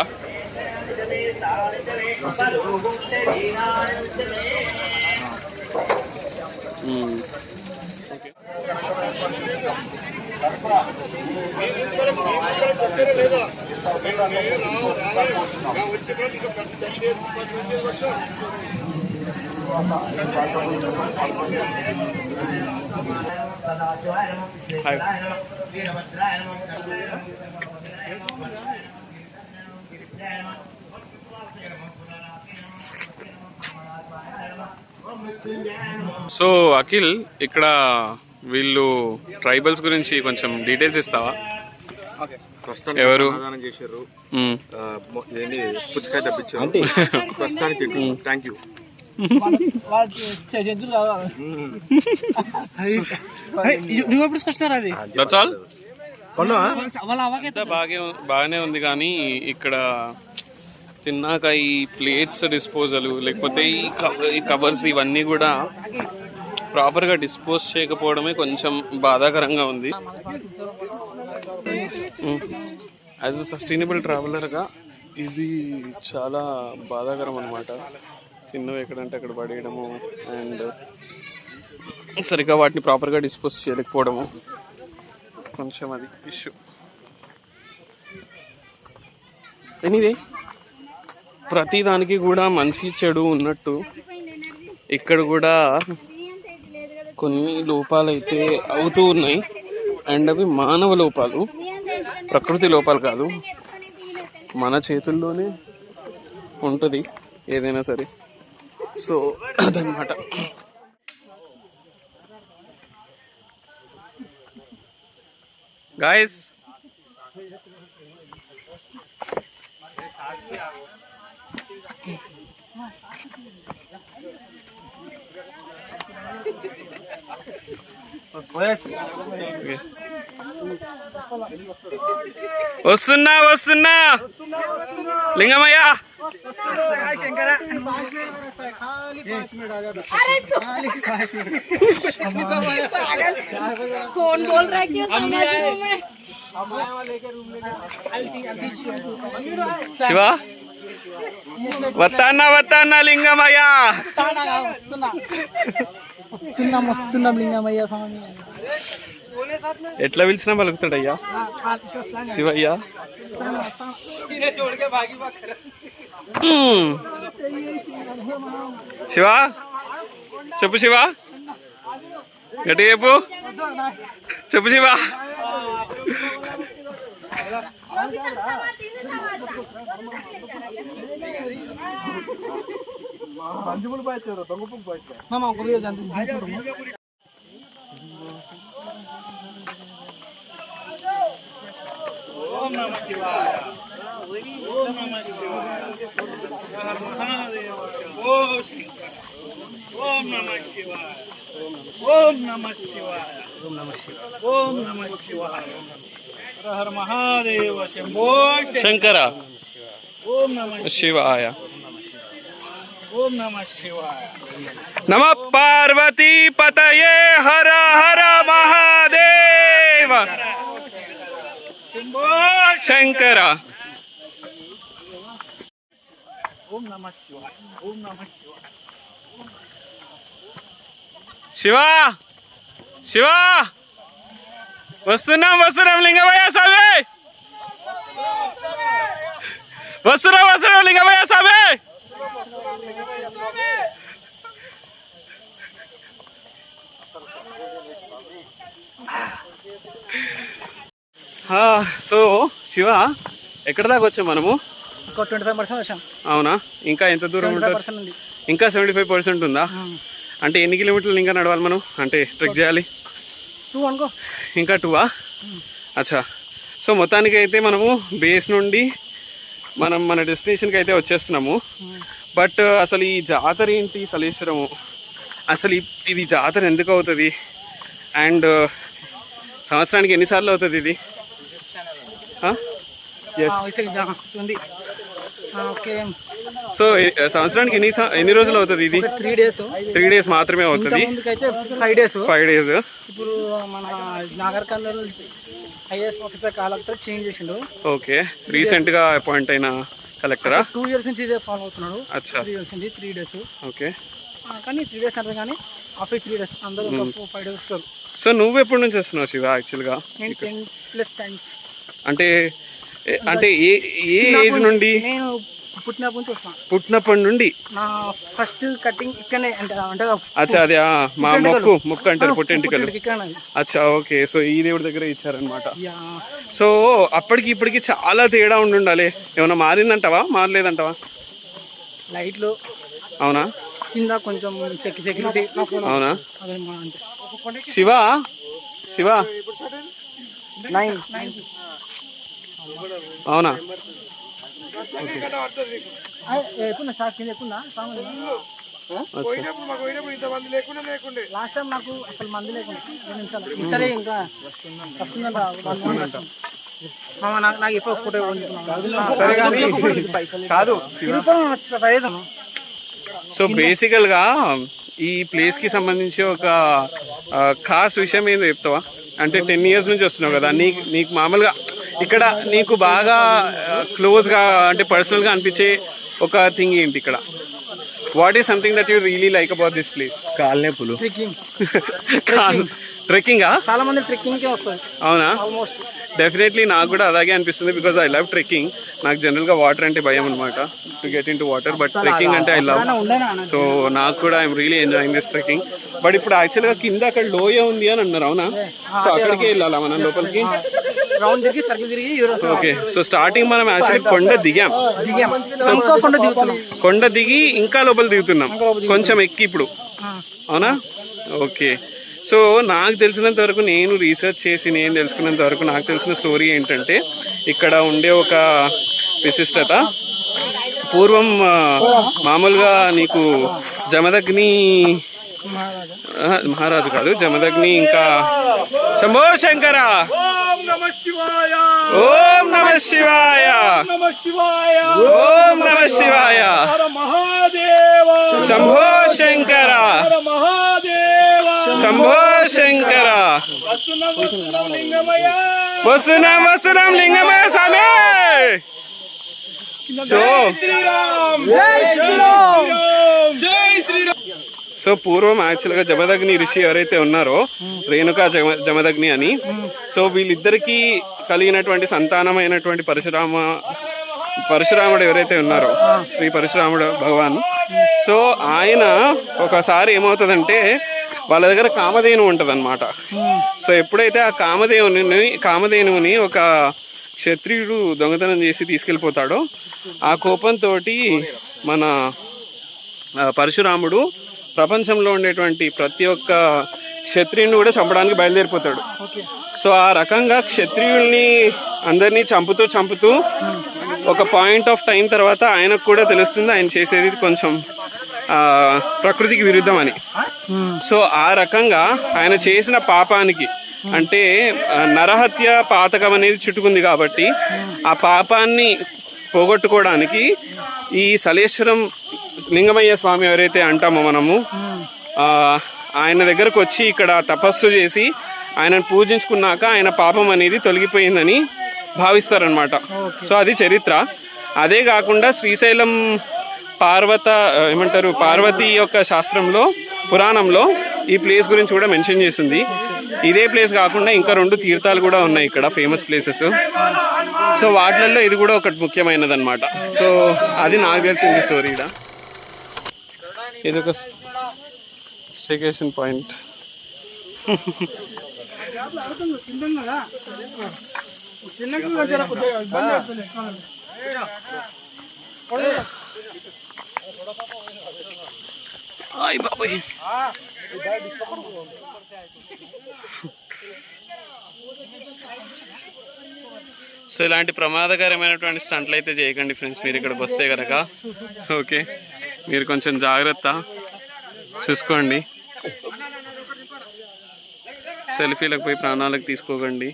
సో అఖిల్, ఇక్కడ వీళ్ళు ట్రైబల్స్ గురించి కొంచెం డీటెయిల్స్ ఇస్తావా? ఎవరు చేశారు? పుచ్చకాయ తప్పించారు ప్రస్తుతానికి. Thank you. బాగానే ఉంది, కానీ ఇక్కడ తిన్నాక ఈ ప్లేట్స్ డిస్పోజల్ లేకపోతే ఈ కవర్స్ ఇవన్నీ కూడా ప్రాపర్గా డిస్పోజ్ చేయకపోవడమే కొంచెం బాధాకరంగా ఉంది. యాజ్ అ సస్టైనబుల్ ట్రావెలర్గా ఇది చాలా బాధాకరం అనమాట. తిన్నవి ఎక్కడంటే అక్కడ పడేయడము అండ్ సరిగ్గా వాటిని ప్రాపర్గా డిస్పోజ్ చేయలేకపోవడము కొంచెం అది ఇష్యూ. ఎనీవే, ప్రతి దానికి కూడా మంచి చెడు ఉన్నట్టు ఇక్కడ కూడా కొన్ని లోపాలు అయితే అవుతూ ఉన్నాయి. అండ్ అవి మానవ లోపాలు, ప్రకృతి లోపాలు కాదు. మన చేతుల్లోనే ఉంటుంది ఏదైనా సరే. సో అదనమాట. గాయస్ వస్తున్నా వస్తున్నా లింగమయ్య. कौन बोल रहा है कि समाज में శివ వస్తానా వస్తానా లింగమయ్య. వస్తున్నాం లింగమయ్య స్వామి. ఎట్లా పిలిచినా పలుకుతాడయ్యా శివయ్య. శివ చెప్పు శివ, గట్టి చెప్పు, చెప్పు శివ. శంకర శివాయ. నమ పార్వతీ పతయే హర హర మహాదేవ శంకర. శివా శివా వస్తున్నాం వస్తున్నాం లింగమయ్య స్వామి. వస్తున్నాం వస్తున్నాం లింగమయ్య స్వామి. సో శివ ఎక్కడ దాకా వచ్చాం మనము? 25% వచ్చాం. అవునా? ఇంకా ఎంత దూరం ఉంటుంది? ఇంకా 75% ఉందా? అంటే ఎన్ని కిలోమీటర్లు ఇంకా నడవాలి మనం, అంటే ట్రెక్ చేయాలి? 2 అనుకో. ఇంకా 2ఆ? అచ్చా. సో మొత్తానికి అయితే మనము బేస్ నుండి మనం మన డెస్టినేషన్కి అయితే వచ్చేస్తున్నాము. బట్ అసలు ఈ జాతర ఏంటి సలేశ్వరము, అసలు ఇది జాతర ఎందుకు అవుతుంది, అండ్ సంవత్సరానికి ఎన్నిసార్లు అవుతుంది ఇది? సో సంవత్సరానికి ఎన్ని రోజులు అవుతుంది ఇది? 3 డేస్. 3 డేస్ మాత్రమే అవుతుంది. 5 డేస్. ఇప్పుడు మన Nagar Kurnool IAS officer collector change చేసిండు. ఓకే, రీసెంట్ గా అపాయింట్ అయిన కలెక్టరా? 2 ఇయర్స్ నుంచి ఇదే ఫాలో అవుతున్నాడు. అచ్చా. 3 ఇయర్స్ నుంచి 3 డేస్. ఓకే, కానీ 3 డేస్ అంటే కానీ ఆఫీస్ 3 డేస్ అందరూ 4-5 డేస్ వస్తారు. సో నువ్వు ఎప్పటి నుంచి వస్తున్నావు శివ యాక్చువల్గా? నేను 10+ టైమ్స్. అంటే అంటే ఏ ఏజ్ నుండి? నేను పుట్టినప్పటి నుంచి వస్తాను. పుట్టినప్పటి నుండి? నా ఫస్ట్ కటింగ్ ఇక్కడనే అంటే అచ్చా, అదే మా మొక్కు అంటారు, పుట్టెంటికలు. అచ్చా, ఓకే. సో ఈ దేవుడి దగ్గర ఇచ్చారనమాట. సో అప్పటికి ఇప్పటికి చాలా తేడా ఉండాలి. ఏమన్నా మారిందంటావా, మారలేదంటావా? లైట్లు. అవునా? కింద కొంచెం సెక్యూరిటీ. అవునా? శివ శివ 9. అవునా? లాస్ట్ టైం నాకు అసలు మంది లేకుండా సరే ఇంకా నాకు ఎప్పుడు ఫోటో కాదు. సో బేసికల్గా ఈ ప్లేస్కి సంబంధించి ఒక ఖాస్ విషయం ఏందో చెప్తావా? అంటే 10 years నుంచి వస్తున్నావు కదా, నీకు మామూలుగా ఇక్కడ నీకు బాగా క్లోజ్గా అంటే పర్సనల్గా అనిపించే ఒక థింగ్ ఏంటి ఇక్కడ? What is something that you really like about this place? కాళ్ళనొప్పులు. ట్రెక్కింగా? చాలా మంది ట్రెక్కింగ్ వస్తారు. అవునా? ఆల్మోస్ట్ డెఫినెట్లీ నాకు కూడా అలాగే అనిపిస్తుంది, బికాజ్ ఐ లవ్ ట్రెక్కింగ్. నాకు జనరల్గా వాటర్ అంటే భయం అనమాట, to get in to water. But trekking అంటే ఐ లవ్. సో నాకు కూడా I'm really enjoying this trekking. But ఇప్పుడు యాక్చువల్గా కింద అక్కడ లోయ ఉంది అని అన్నారు, అవునా? సో అక్కడికే వెళ్ళాలా మనం లోపలికి? రౌండ్ తిరిగి సర్కిల్ తిరిగి యూరోస్ ఓకే, సో స్టార్టింగ్ మనం యాక్చువల్లీ కొండ దిగాం. సో ఇంకో కొండ దిగుతున్నాం. కొండ దిగి ఇంకా లోపల దిగుతున్నాం, కొంచెం ఎక్కి ఇప్పుడు. అవునా? ఓకే. సో నాకు తెలిసినంత వరకు, నేను రీసెర్చ్ చేసి నేను తెలుసుకున్నంత వరకు నాకు తెలిసిన స్టోరీ ఏంటంటే, ఇక్కడ ఉండే ఒక విశిష్టత, పూర్వం మామూలుగా నీకు జమదగ్ని మహారాజు కాదు, జమదగ్ని ఇంకా శంభో శంకర, ఓం నమ శివాయ, ఓం నమ శివాయ, శంభో శంకర, శంభో శంకర, వస్తున్నాం వస్తున్నాం లింగమయ్య స్వామి. సో పూర్వం యాక్చువల్గా జమదగ్ని ఋషి ఎవరైతే ఉన్నారో, రేణుకా జమదగ్ని అని, సో వీళ్ళిద్దరికీ కలిగినటువంటి సంతానమైనటువంటి పరశురాముడు ఎవరైతే ఉన్నారో, శ్రీ పరశురాముడు భగవాన్, సో ఆయన ఒకసారి ఏమవుతుందంటే వాళ్ళ దగ్గర కామధేను ఉంటుంది అనమాట. సో ఎప్పుడైతే ఆ కామధేనుని ఒక క్షత్రియుడు దొంగతనం చేసి తీసుకెళ్ళిపోతాడో, ఆ కోపంతో మన పరశురాముడు ప్రపంచంలో ఉండేటువంటి ప్రతి ఒక్క క్షత్రియుని కూడా చంపడానికి బయలుదేరిపోతాడు. సో ఆ రకంగా క్షత్రియుల్ని అందరినీ చంపుతూ ఒక పాయింట్ ఆఫ్ టైం తర్వాత ఆయనకు కూడా తెలుస్తుంది ఆయన చేసేది కొంచెం ప్రకృతికి విరుద్ధం అని. సో ఆ రకంగా ఆయన చేసిన పాపానికి, అంటే నరహత్య పాతకం అనేది చుట్టుకుంది కాబట్టి, ఆ పాపాన్ని పోగొట్టుకోవడానికి ఈ సలేశ్వరం లింగమయ్య స్వామి ఎవరైతే అంటామో మనము, ఆయన దగ్గరకు వచ్చి ఇక్కడ తపస్సు చేసి ఆయనను పూజించుకున్నాక ఆయన పాపం అనేది తొలగిపోయిందని భావిస్తారనమాట. సో అది చరిత్ర. అదే కాకుండా శ్రీశైలం పార్వతి యొక్క శాస్త్రంలో, పురాణంలో ఈ ప్లేస్ గురించి కూడా మెన్షన్ చేసింది. ఇదే ప్లేస్ కాకుండా ఇంకా 2 తీర్థాలు కూడా ఉన్నాయి ఇక్కడ, ఫేమస్ ప్లేసెస్. సో వాటిల్లో ఇది కూడా ఒకటి ముఖ్యమైనది అనమాట. సో అది నాకు తెలిసింది స్టోరీ. ఇది ఒక స్టేకేషన్ పాయింట్. సో ఇలాంటి ప్రమాదకరమైనటువంటి స్టంట్లు అయితే చేయకండి ఫ్రెండ్స్, మీరు ఇక్కడికి వస్తే కనుక. ఓకే, మీరు కొంచెం జాగ్రత్త చూసుకోండి, సెల్ఫీలకు పోయి ప్రాణాలకు తీసుకోకండి.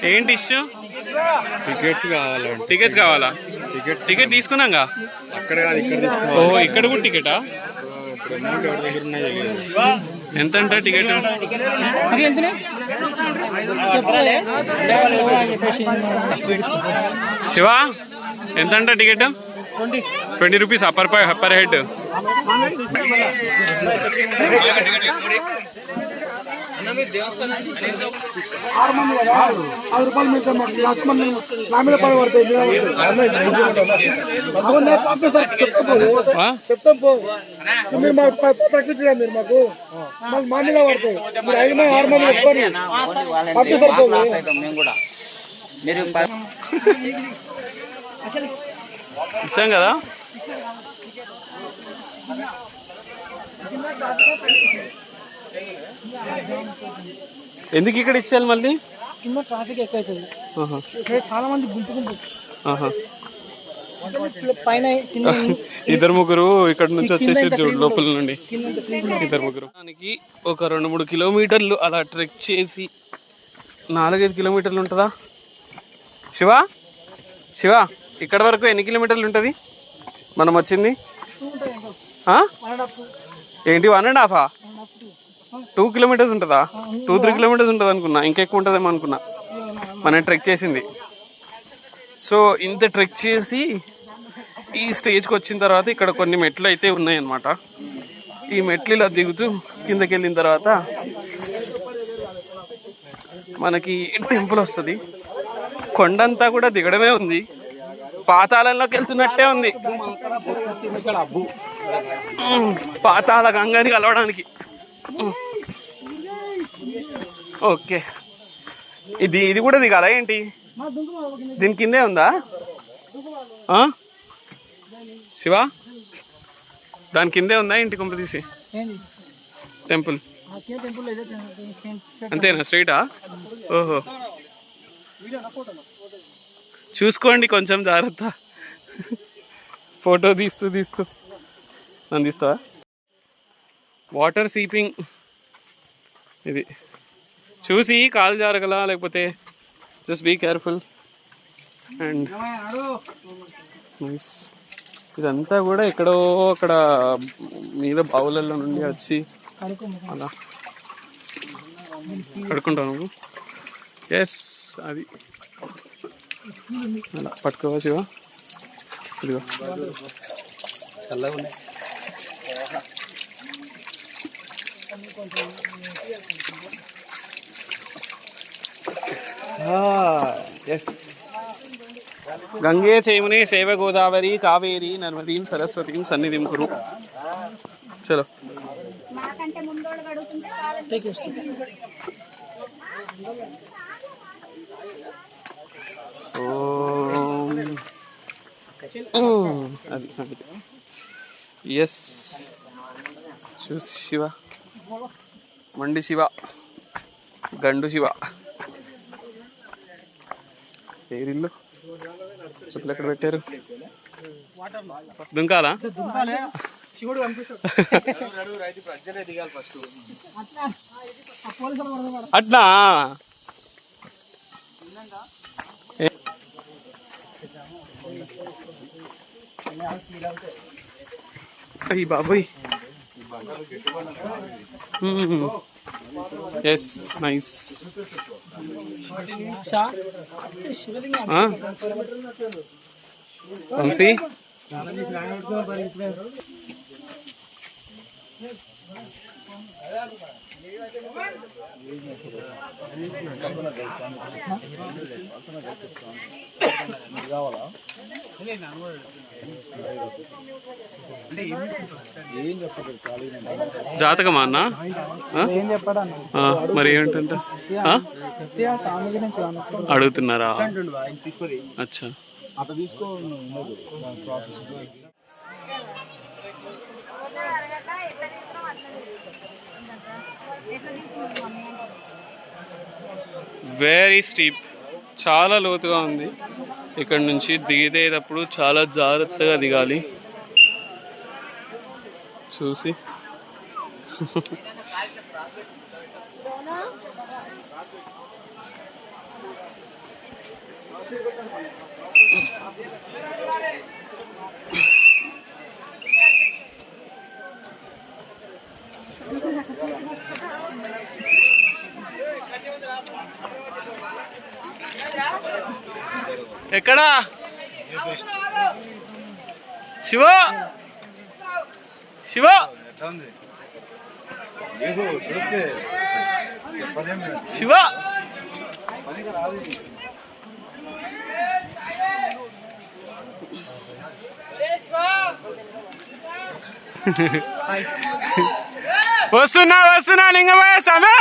ఏంటి ఇష్యూ? టికెట్స్ కావాలా? టికెట్ తీసుకున్నాగా అక్కడ కాదు, ఇక్కడ తీసుకున్నాం. ఓహో, ఇక్కడ కూడా టికెటా? ఇప్పుడు అమౌంట్ ఎవరి దగ్గర ఉన్నాయో తెలియదు. ఎంత అంట టికెట్? శివ, ఎంత అంట టికెట్? 20 rupees per head. చెప్తాం పో, మీరు మాకు తగ్గించరా, మీరు మాకు మా మీద పడతాయి. మీరు 5 మంది 6 మంది చెప్పుకొని పంపిస్తారు పో. ఇచ్చాం కదా. ఎందుకు ఇక్కడ ఇచ్చేయాలి మళ్ళీ? ట్రాఫిక్ ఎక్కువ అవుతుంది, చాలా మంది గుంపు పైన. 2-3 ఇక్కడ నుంచి వచ్చేసి చూడు, లోపల నుండి 2-3. దానికి ఒక 2-3 కిలోమీటర్లు అలా ట్రెక్ చేసి 4-5 కిలోమీటర్లు ఉంటుందా శివ? ఇక్కడ వరకు ఎన్ని కిలోమీటర్లు ఉంటుంది మనం వచ్చింది? ఏంటి 1.5? 2 కిలోమీటర్స్ ఉంటుందా? 2-3 కిలోమీటర్స్ ఉంటుంది అనుకున్నా, ఇంకా ఎక్కువ ఉంటుందేమో అనుకున్నా మనం ట్రెక్ చేసింది. సో ఇంత ట్రెక్ చేసి ఈ స్టేజ్కి వచ్చిన తర్వాత ఇక్కడ కొన్ని మెట్లు అయితే ఉన్నాయన్నమాట. ఈ మెట్లు ఇలా దిగుతూ కిందకి వెళ్ళిన తర్వాత మనకి టెంపుల్ వస్తుంది. కొండంతా కూడా దిగడమే ఉంది, పాతాళంలోకి వెళ్తున్నట్టే ఉంది. పాతాళ గంగని కలవడానికి. ఓకే, ఇది కూడా దిగాలా ఏంటి? దీని కిందే ఉందా శివ? దాని కిందే ఉందా ఏంటి కొంప తీసి టెంపుల్? అంతేనా, స్ట్రైటా? ఓహో, చూసుకోండి కొంచెం జాగ్రత్త. ఫోటో తీస్తూ నన్ను తీస్తావా? వాటర్ సీపింగ్ ఇది చూసి కాలు జారగల, లేకపోతే just be careful. And nice. ఇదంతా కూడా ఎక్కడో అక్కడ మీద బావులలో నుండి వచ్చి అలా కడుక్కుంటావు నువ్వు. ఎస్, అది అలా పట్టుకోవా శివ? ఇదిగో ఎస్. గంగే చైమునే శైవ గోదావరి కావేరి నర్మదీం సరస్వతీం సన్నిధిం కురు. చలో. అది సంగతి. ఎస్, చూసి శివ, మండి శివ, గండు శివ. పేరిల్లు చెప్పులు ఎక్కడ పెట్టారు? దుంకాలా? అట్లా అయ్యి బాబోయ్. Yes, nice. వంశీ, జాతకమా అన్న? మరి ఏమిటంట అడుగుతున్నారా? అచ్చా. వెరీ స్టీప్, చాలా లోతుగా ఉంది. ఇక్కడ నుంచి దిగేటప్పుడు చాలా జాగ్రత్తగా దిగాలి చూసి. ఎక్కడా శివ? శివ శివ వస్తున్నా లింగమయ్య స్వామి.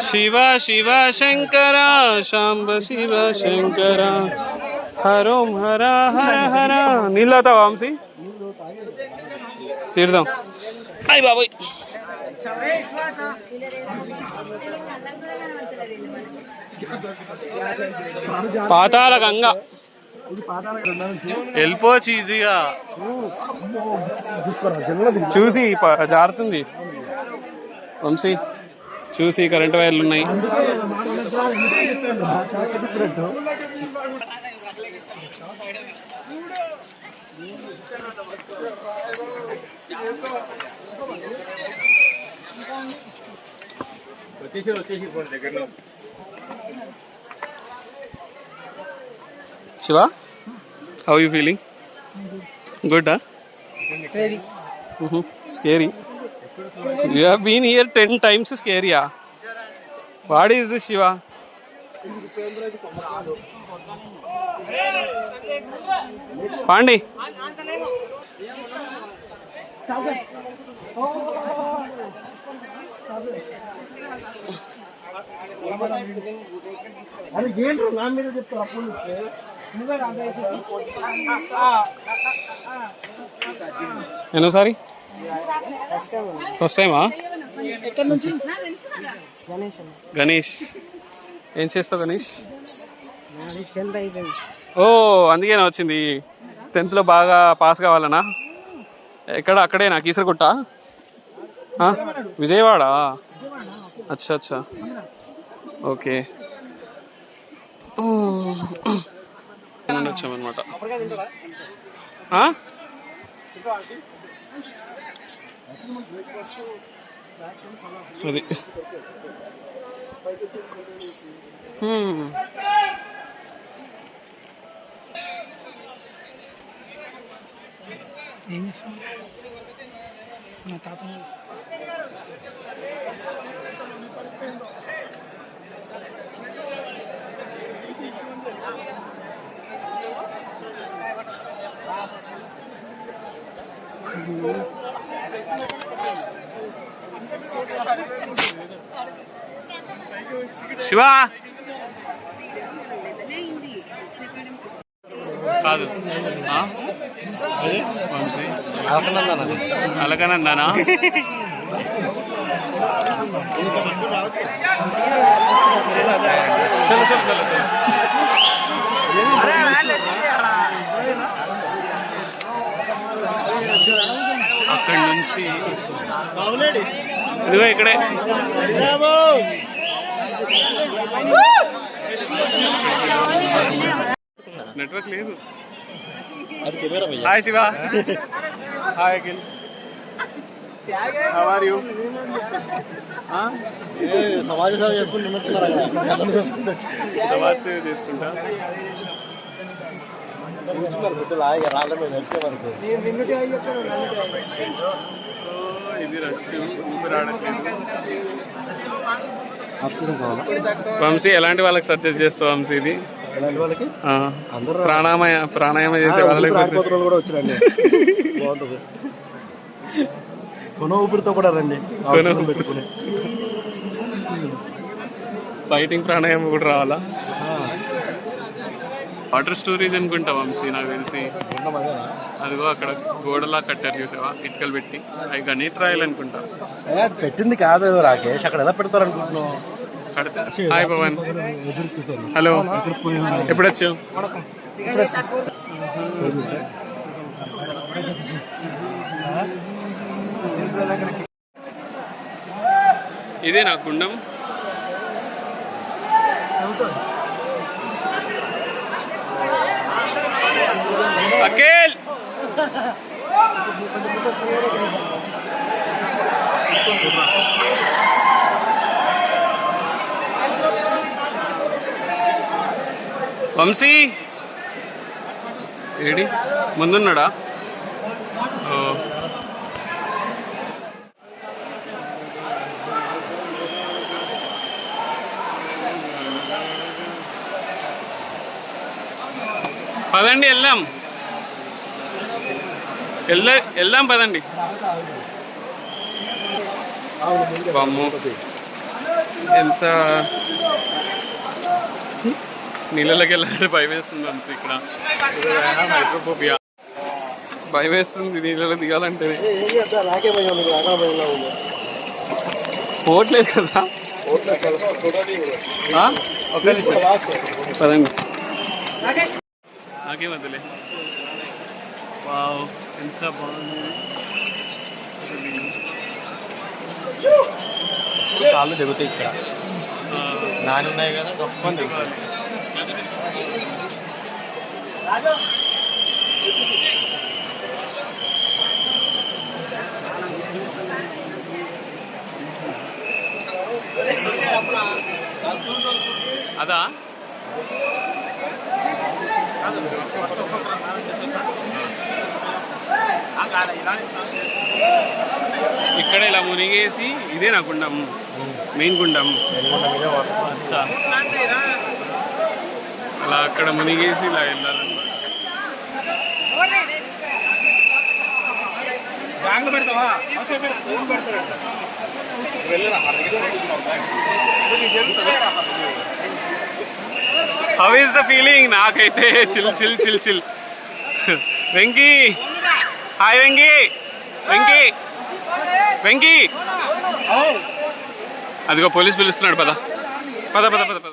శివ శివ శంకర శాంబ శివ శంకర హరోం హర హర హర. నీళ్ళు అవుతావా వంశీ? తీర్థం. అయ్యి బాబోయ్. పాతాళ గంగ వెళ్ళిపోవచ్చు ఈజీగా. చూసి జారుతుంది వంశీ, చూసి కరెంట్ వైర్లు ఉన్నాయి. Shiva, how you feeling? Good? Very. Scary. You have been here 10 times scary. What is this, Shiva? Pandi. ఎన్నోసారి? ఫస్ట్ టైమా? గణేష్. ఏం చేస్తావు గణేష్? ఓ, అందుకేనా వచ్చింది 10th బాగా పాస్ కావాలనా? ఎక్కడ? అక్కడేనా కీసరగుట్ట? విజయవాడ? అచ్చా అచ్చా, ఓకే. వచ్చామన్నమాట. అది నా తాత శివ కాదు, అలకనందనా? చలో చలో చలో చలో. అక్కడి నుంచి ఇదిగో ఇక్కడే. నెట్వర్క్ లేదు. Hi Shiva. Hi Akhil. How are you? సమాజ సేవ చేసుకుంటున్నారు. సమాజ సేవ చేసుకుంటా. రాళ్ళ మీద వచ్చే వరకు ఇది రష్ రావట్లేదు. ఆక్సిజన్ కావాలా? వంశీ, ఎలాంటి వాళ్ళకి సజెస్ట్ చేస్తావు వంశీ ఇది? ఇలాంటి వాళ్ళకి అందరూ ప్రాణాయామ చేసే వాళ్ళకి కూడా వచ్చిరండి. బాగుంటుంది. కొన ఊపిరితో కూడా రండి. పెట్టుకుని ఫైటింగ్ ప్రాణాయామం కూడా రావాలా? వాటర్ స్టోరేజ్ అనుకుంటా వంశీ, నాకు తెలిసి. అదిగో అక్కడ గోడలా కట్టారు చూసావా, ఇటుకలు పెట్టి. అవి గణిత రాయలు అనుకుంటా. పెట్టింది కాదు రాకేష్, అక్కడ ఎలా పెడతారు అనుకుంటున్నావు? హాయ్ పవన్. హలో, ఎప్పుడు వచ్చావు? ఇదే నా కుండం. అఖిల్, వంశీ ఏడి ముందున్నాడా? పదండి వెళ్దాం పదండి. బామ్ము, ఎంత నీళ్ళలోకి వెళ్ళాలంటే భయం వేస్తుంది వంశీ. ఇక్కడ హైడ్రోఫోబియా, భయం వేస్తుంది నీళ్ళలో దిగాలంటే. పోవట్లేదు కదా. ఒక్క నిమిషం పదండి. నాకేం వద్దులే. వావ్, ఎంత బాగుంది. కాళ్ళు దిగుతాయి ఇక్కడ. నాని ఉన్నాయి కదా, గొప్ప అదా ఇక్కడ ఇలా మునిగేసి ఇదే నా గుండం, మెయిన్ గుండం. అచ్చా, అలా అక్కడ మునిగేసి ఇలా వెళ్ళాలన్నమాట. How is the feeling? నాకైతే chill chill chill chill. Venky, hi Venky. Venky Venky, అదిగో పోలీస్ పిలుస్తున్నాడు. పద పద పద పద పద.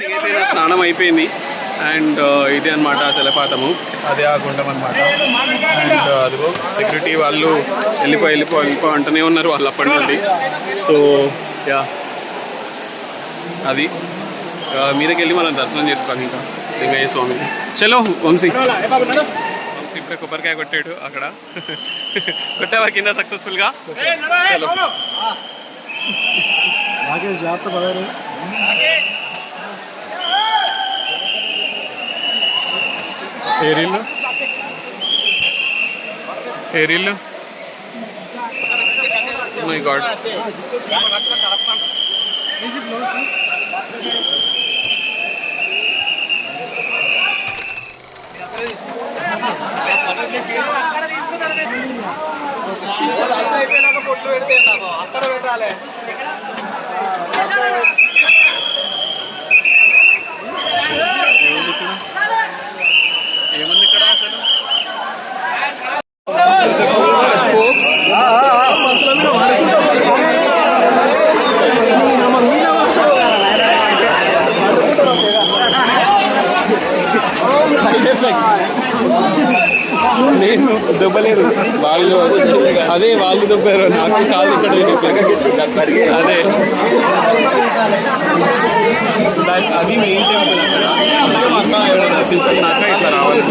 అయితే స్నానం అయిపోయింది అండ్ ఇదే అనమాట జలపాతము, అదే ఆ గుండం అనమాట. అండ్ అదిగో సెక్యూరిటీ వాళ్ళు వెళ్ళిపో అంటూనే ఉన్నారు వాళ్ళు అప్పటి నుండి. సో యా, అది మీదకి వెళ్ళి మనం దర్శనం చేసుకోవాలి ఇంకా లింగయ్య స్వామిని. చలో వంశీ. వంశీ ఇప్పుడే కొబ్బరికాయ కొట్టాడు అక్కడ. కొట్టావా కింద సక్సెస్ఫుల్గా? చలో. ఏరిల్లు మై గాడ్. ఏముంది ఇక్కడ అసలు? నేను దెబ్బలేదు, వాళ్ళు అదే వాళ్ళు దెబ్బారు, నాకు కాదు ఇక్కడ అదే. అది మెయిన్ టెంపుల్ అక్కడ. ఎవరైనా దర్శించుకున్నాక ఇట్లా రావాలి.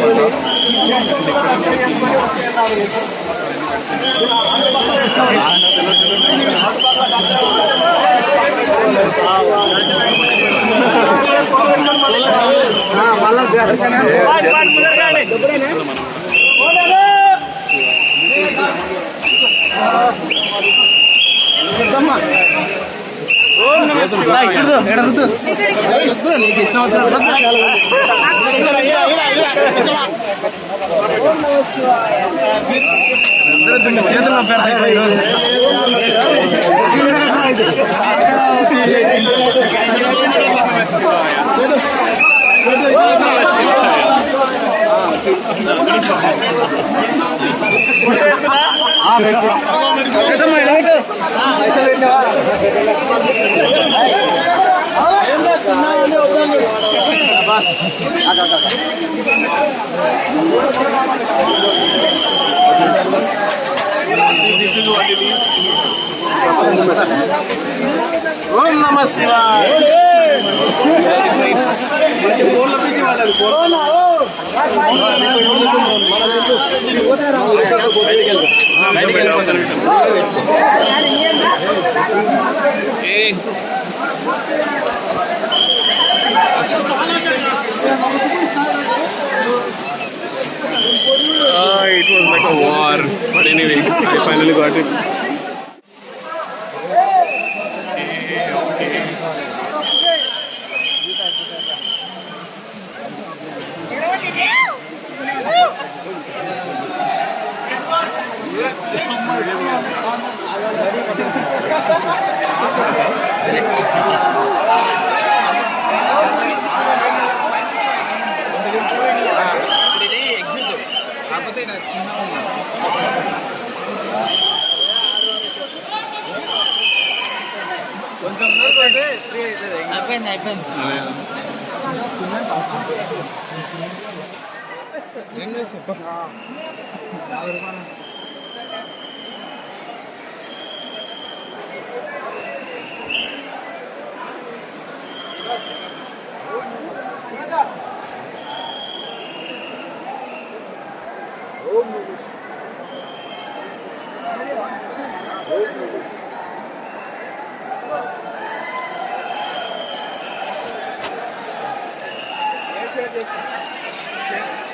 ఓం నమః శివాయ. It was like a war, but anyway, I finally got it. Oh,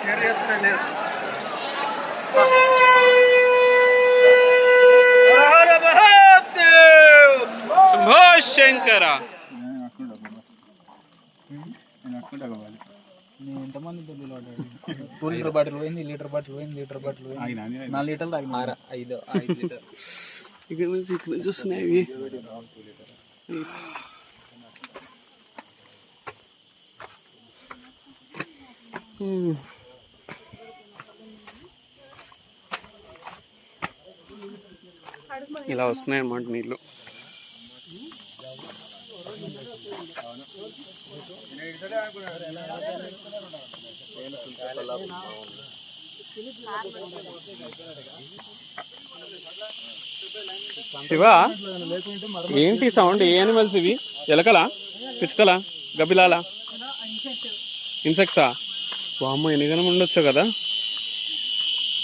Shambho Shankara. Litre bottle పోయింది, లీటర్ బాటిల్ పోయింది, లీటర్ బాటిల్ పోయింది. 4 లీటర్లు తాగిన. 5 లీటర్. ఇక్కడ నుంచి వస్తున్నాయి ఇవి. ఇలా వస్తున్నాయి అన్నమాట నీళ్ళు. శివ, ఏంటి సౌండ్? ఏ యానిమల్స్ ఇవి? ఎలకలా, పిచ్చుకలా, గబ్బిలాలా, ఇన్సెక్ట్సా? వామ్మో, ఎన్ని గనం ఉండొచ్చు కదా.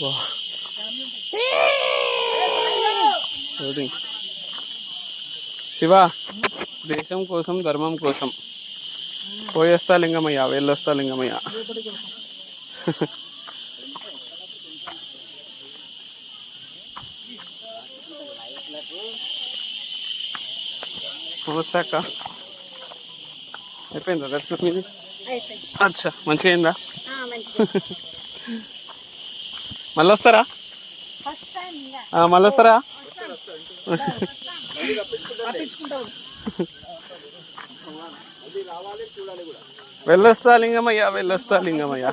వా, శివ, దేశం కోసం ధర్మం కోసం పోయేస్తా లింగమయ్య, వెళ్ళొస్తా లింగమయ్య. నమస్తే అక్క, అయిపోయిందా దర్శనం మీది? అచ్చా, మంచిగా అయిందా? మళ్ళీ వస్తారా? మళ్ళీ వస్తారా? వెళ్ళొస్తా లింగమయ్య, వెళ్ళొస్తా లింగమయ్య.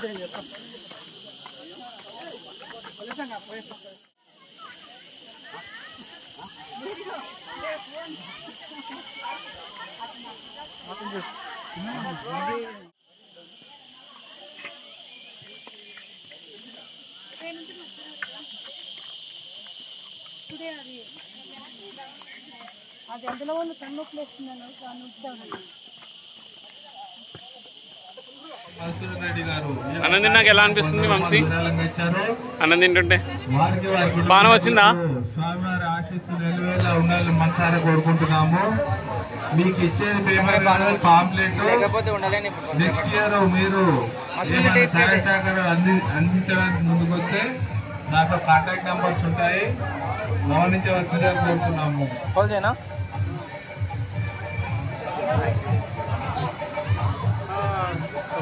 అది ఎంతలో వాళ్ళు కన్నొప్పులు వేస్తున్నాను అన్నం తిన్నాక ఎలా అనిపిస్తుంది వంశీ? అన్నం తింటుంటే బాగా వచ్చిందా? స్వామివారి ఆశీస్సులు ఎల్లువేళ ఉండాలని మనసారా కోరుకుంటున్నాము. మీకు ఇచ్చేది పేపర్ పాంప్లెట్. నెక్స్ట్ ఇయర్ మీరు ఏమైనా సహాయ సహకారాలు అందించడానికి ముందుకు వస్తే దాంట్లో కాంటాక్ట్ నెంబర్స్ ఉంటాయి, గమనించవలసిందిగా కోరుతున్నాము.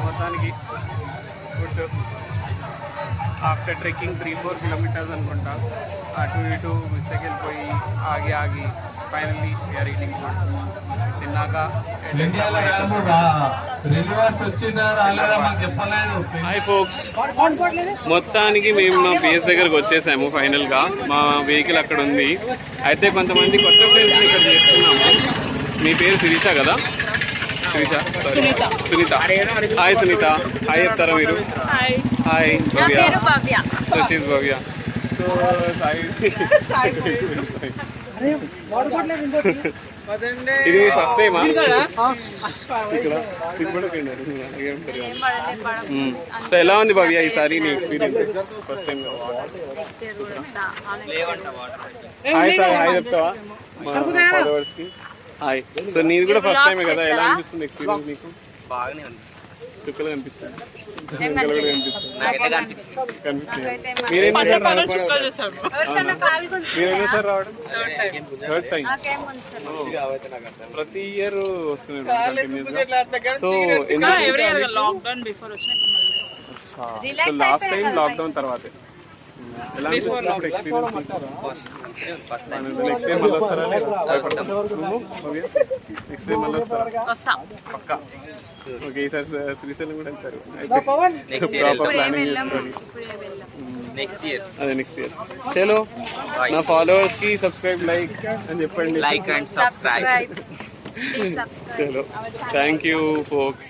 మొత్తానికి గుడ్. ఆఫ్టర్ ట్రెక్కింగ్ 3-4 కిలోమీటర్స్ అనుకుంటా, అటు ఇటు మిస్టేక్ వెళ్ళిపోయి ఆగి ఫైనల్లీ వీఆర్ ఈటింగ్ ఫుడ్. తిన్నాక హాయ్ ఫోక్స్, మొత్తానికి మేము మా ప్లేస్ దగ్గరకు వచ్చేసాము ఫైనల్గా. మా వెహికల్ అక్కడ ఉంది. అయితే కొంతమంది కొత్త ప్లేస్ ఇక్కడ చేస్తున్నాము. మీ పేరు శిరీష కదా? శిరీష, సునీత. హాయ్ సునీత, హాయ్ చెప్తారా మీరు? హాయ్ భవ్య. సో షీస్ భవ్య. సో ఇది ఫస్ట్ టైమా ఇక్కడ? సో ఎలా ఉంది భవ్య ఈసారి నీ experience? First time. Hi sir, hi చెప్తావా మా ఫాలోవర్స్కి? హాయ్. సో నీది కూడా ఫస్ట్ టైమే కదా, ఎలా అనిపిస్తుంది ఎక్స్పీరియన్స్ నీకు? బాగానే ఉంది. చుక్కలు కనిపిస్తాయి, చుక్కలు కూడా కనిపిస్తాయి. మీరెన్నోసారి రావడం? Third time. ప్రతి ఇయర్ వస్తున్నాయి. సో లాస్ట్ టైం లాక్డౌన్ తర్వాతే. ఎలా అనిపిస్తుంది ఎక్స్పీరియన్స్? నెక్స్ట్ టైం మళ్ళీ వస్తారా? నెక్స్ట్ టైం మళ్ళీ వస్తారా? పక్కా. ఓకే, ఈసారి శ్రీశైలం కూడా వెళ్తారు అయితే. ప్రాపర్ ప్లానింగ్ చేసుకోవాలి. అదే నెక్స్ట్ ఇయర్. చలో, నా ఫాలోవర్స్ కి సబ్స్క్రైబ్, లైక్ అని చెప్పండి. Like and subscribe. చలో, థ్యాంక్ యూ ఫోక్స్.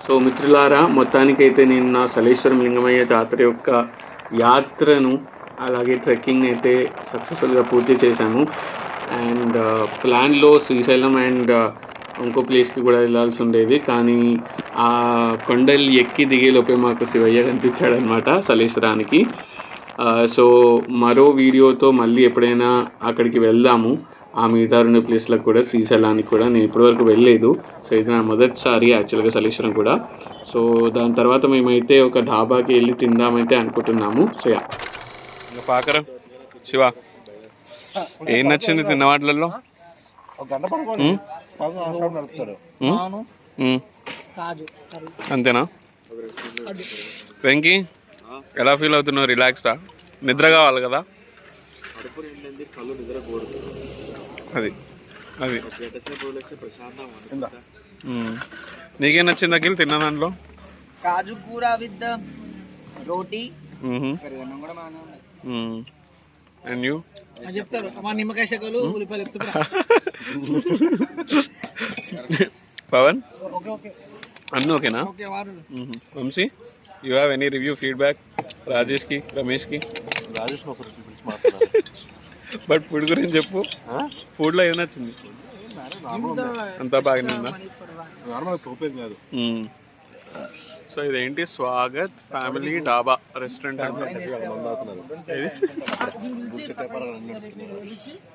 సో మిత్రులారా, మొత్తానికైతే నేను నా సలేశ్వరం లింగమయ్య జాతర యొక్క యాత్రను అలాగే ట్రెక్కింగ్ అయితే సక్సెస్ఫుల్గా పూర్తి చేశాము. అండ్ ప్లాన్లో శ్రీశైలం అండ్ ఇంకో ప్లేస్కి కూడా వెళ్ళాల్సి ఉండేది, కానీ ఆ కొండలు ఎక్కి దిగేలోపే మాకు శివయ్య కనిపించాడనమాట సలేశ్వరానికి. సో మరో వీడియోతో మళ్ళీ ఎప్పుడైనా అక్కడికి వెళ్దాము. ఆ మిగతా 2 ప్లేస్లకు కూడా, శ్రీశైలానికి కూడా నేను ఇప్పటివరకు వెళ్ళలేదు. సో ఇది నా మొదటిసారి యాక్చువల్గా సలేశ్వరం కూడా. సో దాని తర్వాత మేమైతే ఒక ఢాబాకి వెళ్ళి తిందామైతే అనుకుంటున్నాము. సో యా పాకరం శివ, ఏం నచ్చింది తిన్న వాటిలలో? అంతేనా? వెంకీ ఎలా ఫీల్ అవుతున్నావు? రిలాక్స్డా? నిద్ర కావాలి కదా? అది అది నీకేం నచ్చింది అఖిల్ తిన్న దాంట్లో? కాజు కూర విత్ రోటీ, పెరుగన్నం కూడా బాగానే ఉంది. And you? చెప్తారు మా నిమ్మకాయ శకలు ఉల్లిపాయలు చెప్తారు. పవన్ ఓకే ఓకే అన్నీ ఓకేనా? ఓకే వారు Vamshi, you have any review feedback రాజేష్కి, రమేష్కి? బట్ ఫుడ్ గురించి చెప్పు. ఫుడ్లో ఏం నచ్చింది? అంతా బాగానే ఉందా? సో ఇదేంటి? స్వాగత్ ఫ్యామిలీ డాబా రెస్టారెంట్.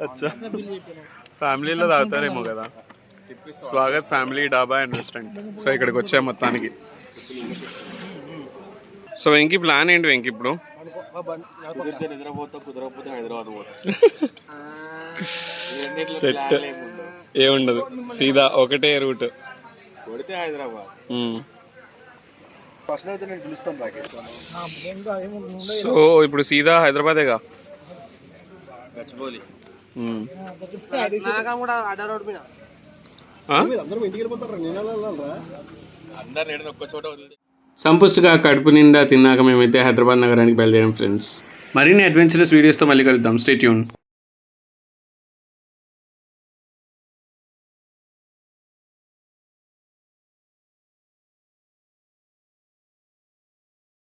అచ్చా, ఫ్యామిలీలో తాగుతారేమో కదా. స్వాగత్ ఫ్యామిలీ డాబా అండ్ రెస్టారెంట్. సో ఇక్కడికి వచ్చాము మొత్తానికి. సో వెంకీ ప్లాన్ ఏంటి వెంకీ ఇప్పుడు? సెట్ ఏముండదు, సీదా ఒకటే రూట్. సో ఇప్పుడు సీదా హైదరాబాదేగా. సంపుష్టిగా కడుపు నిండా తిన్నాక మేమైతే హైదరాబాద్ నగరానికి బయలుదేరాం ఫ్రెండ్స్. మరిన్ని అడ్వెంచరస్ వీడియోస్తో మళ్ళీ కలుద్దాం. Stay tune.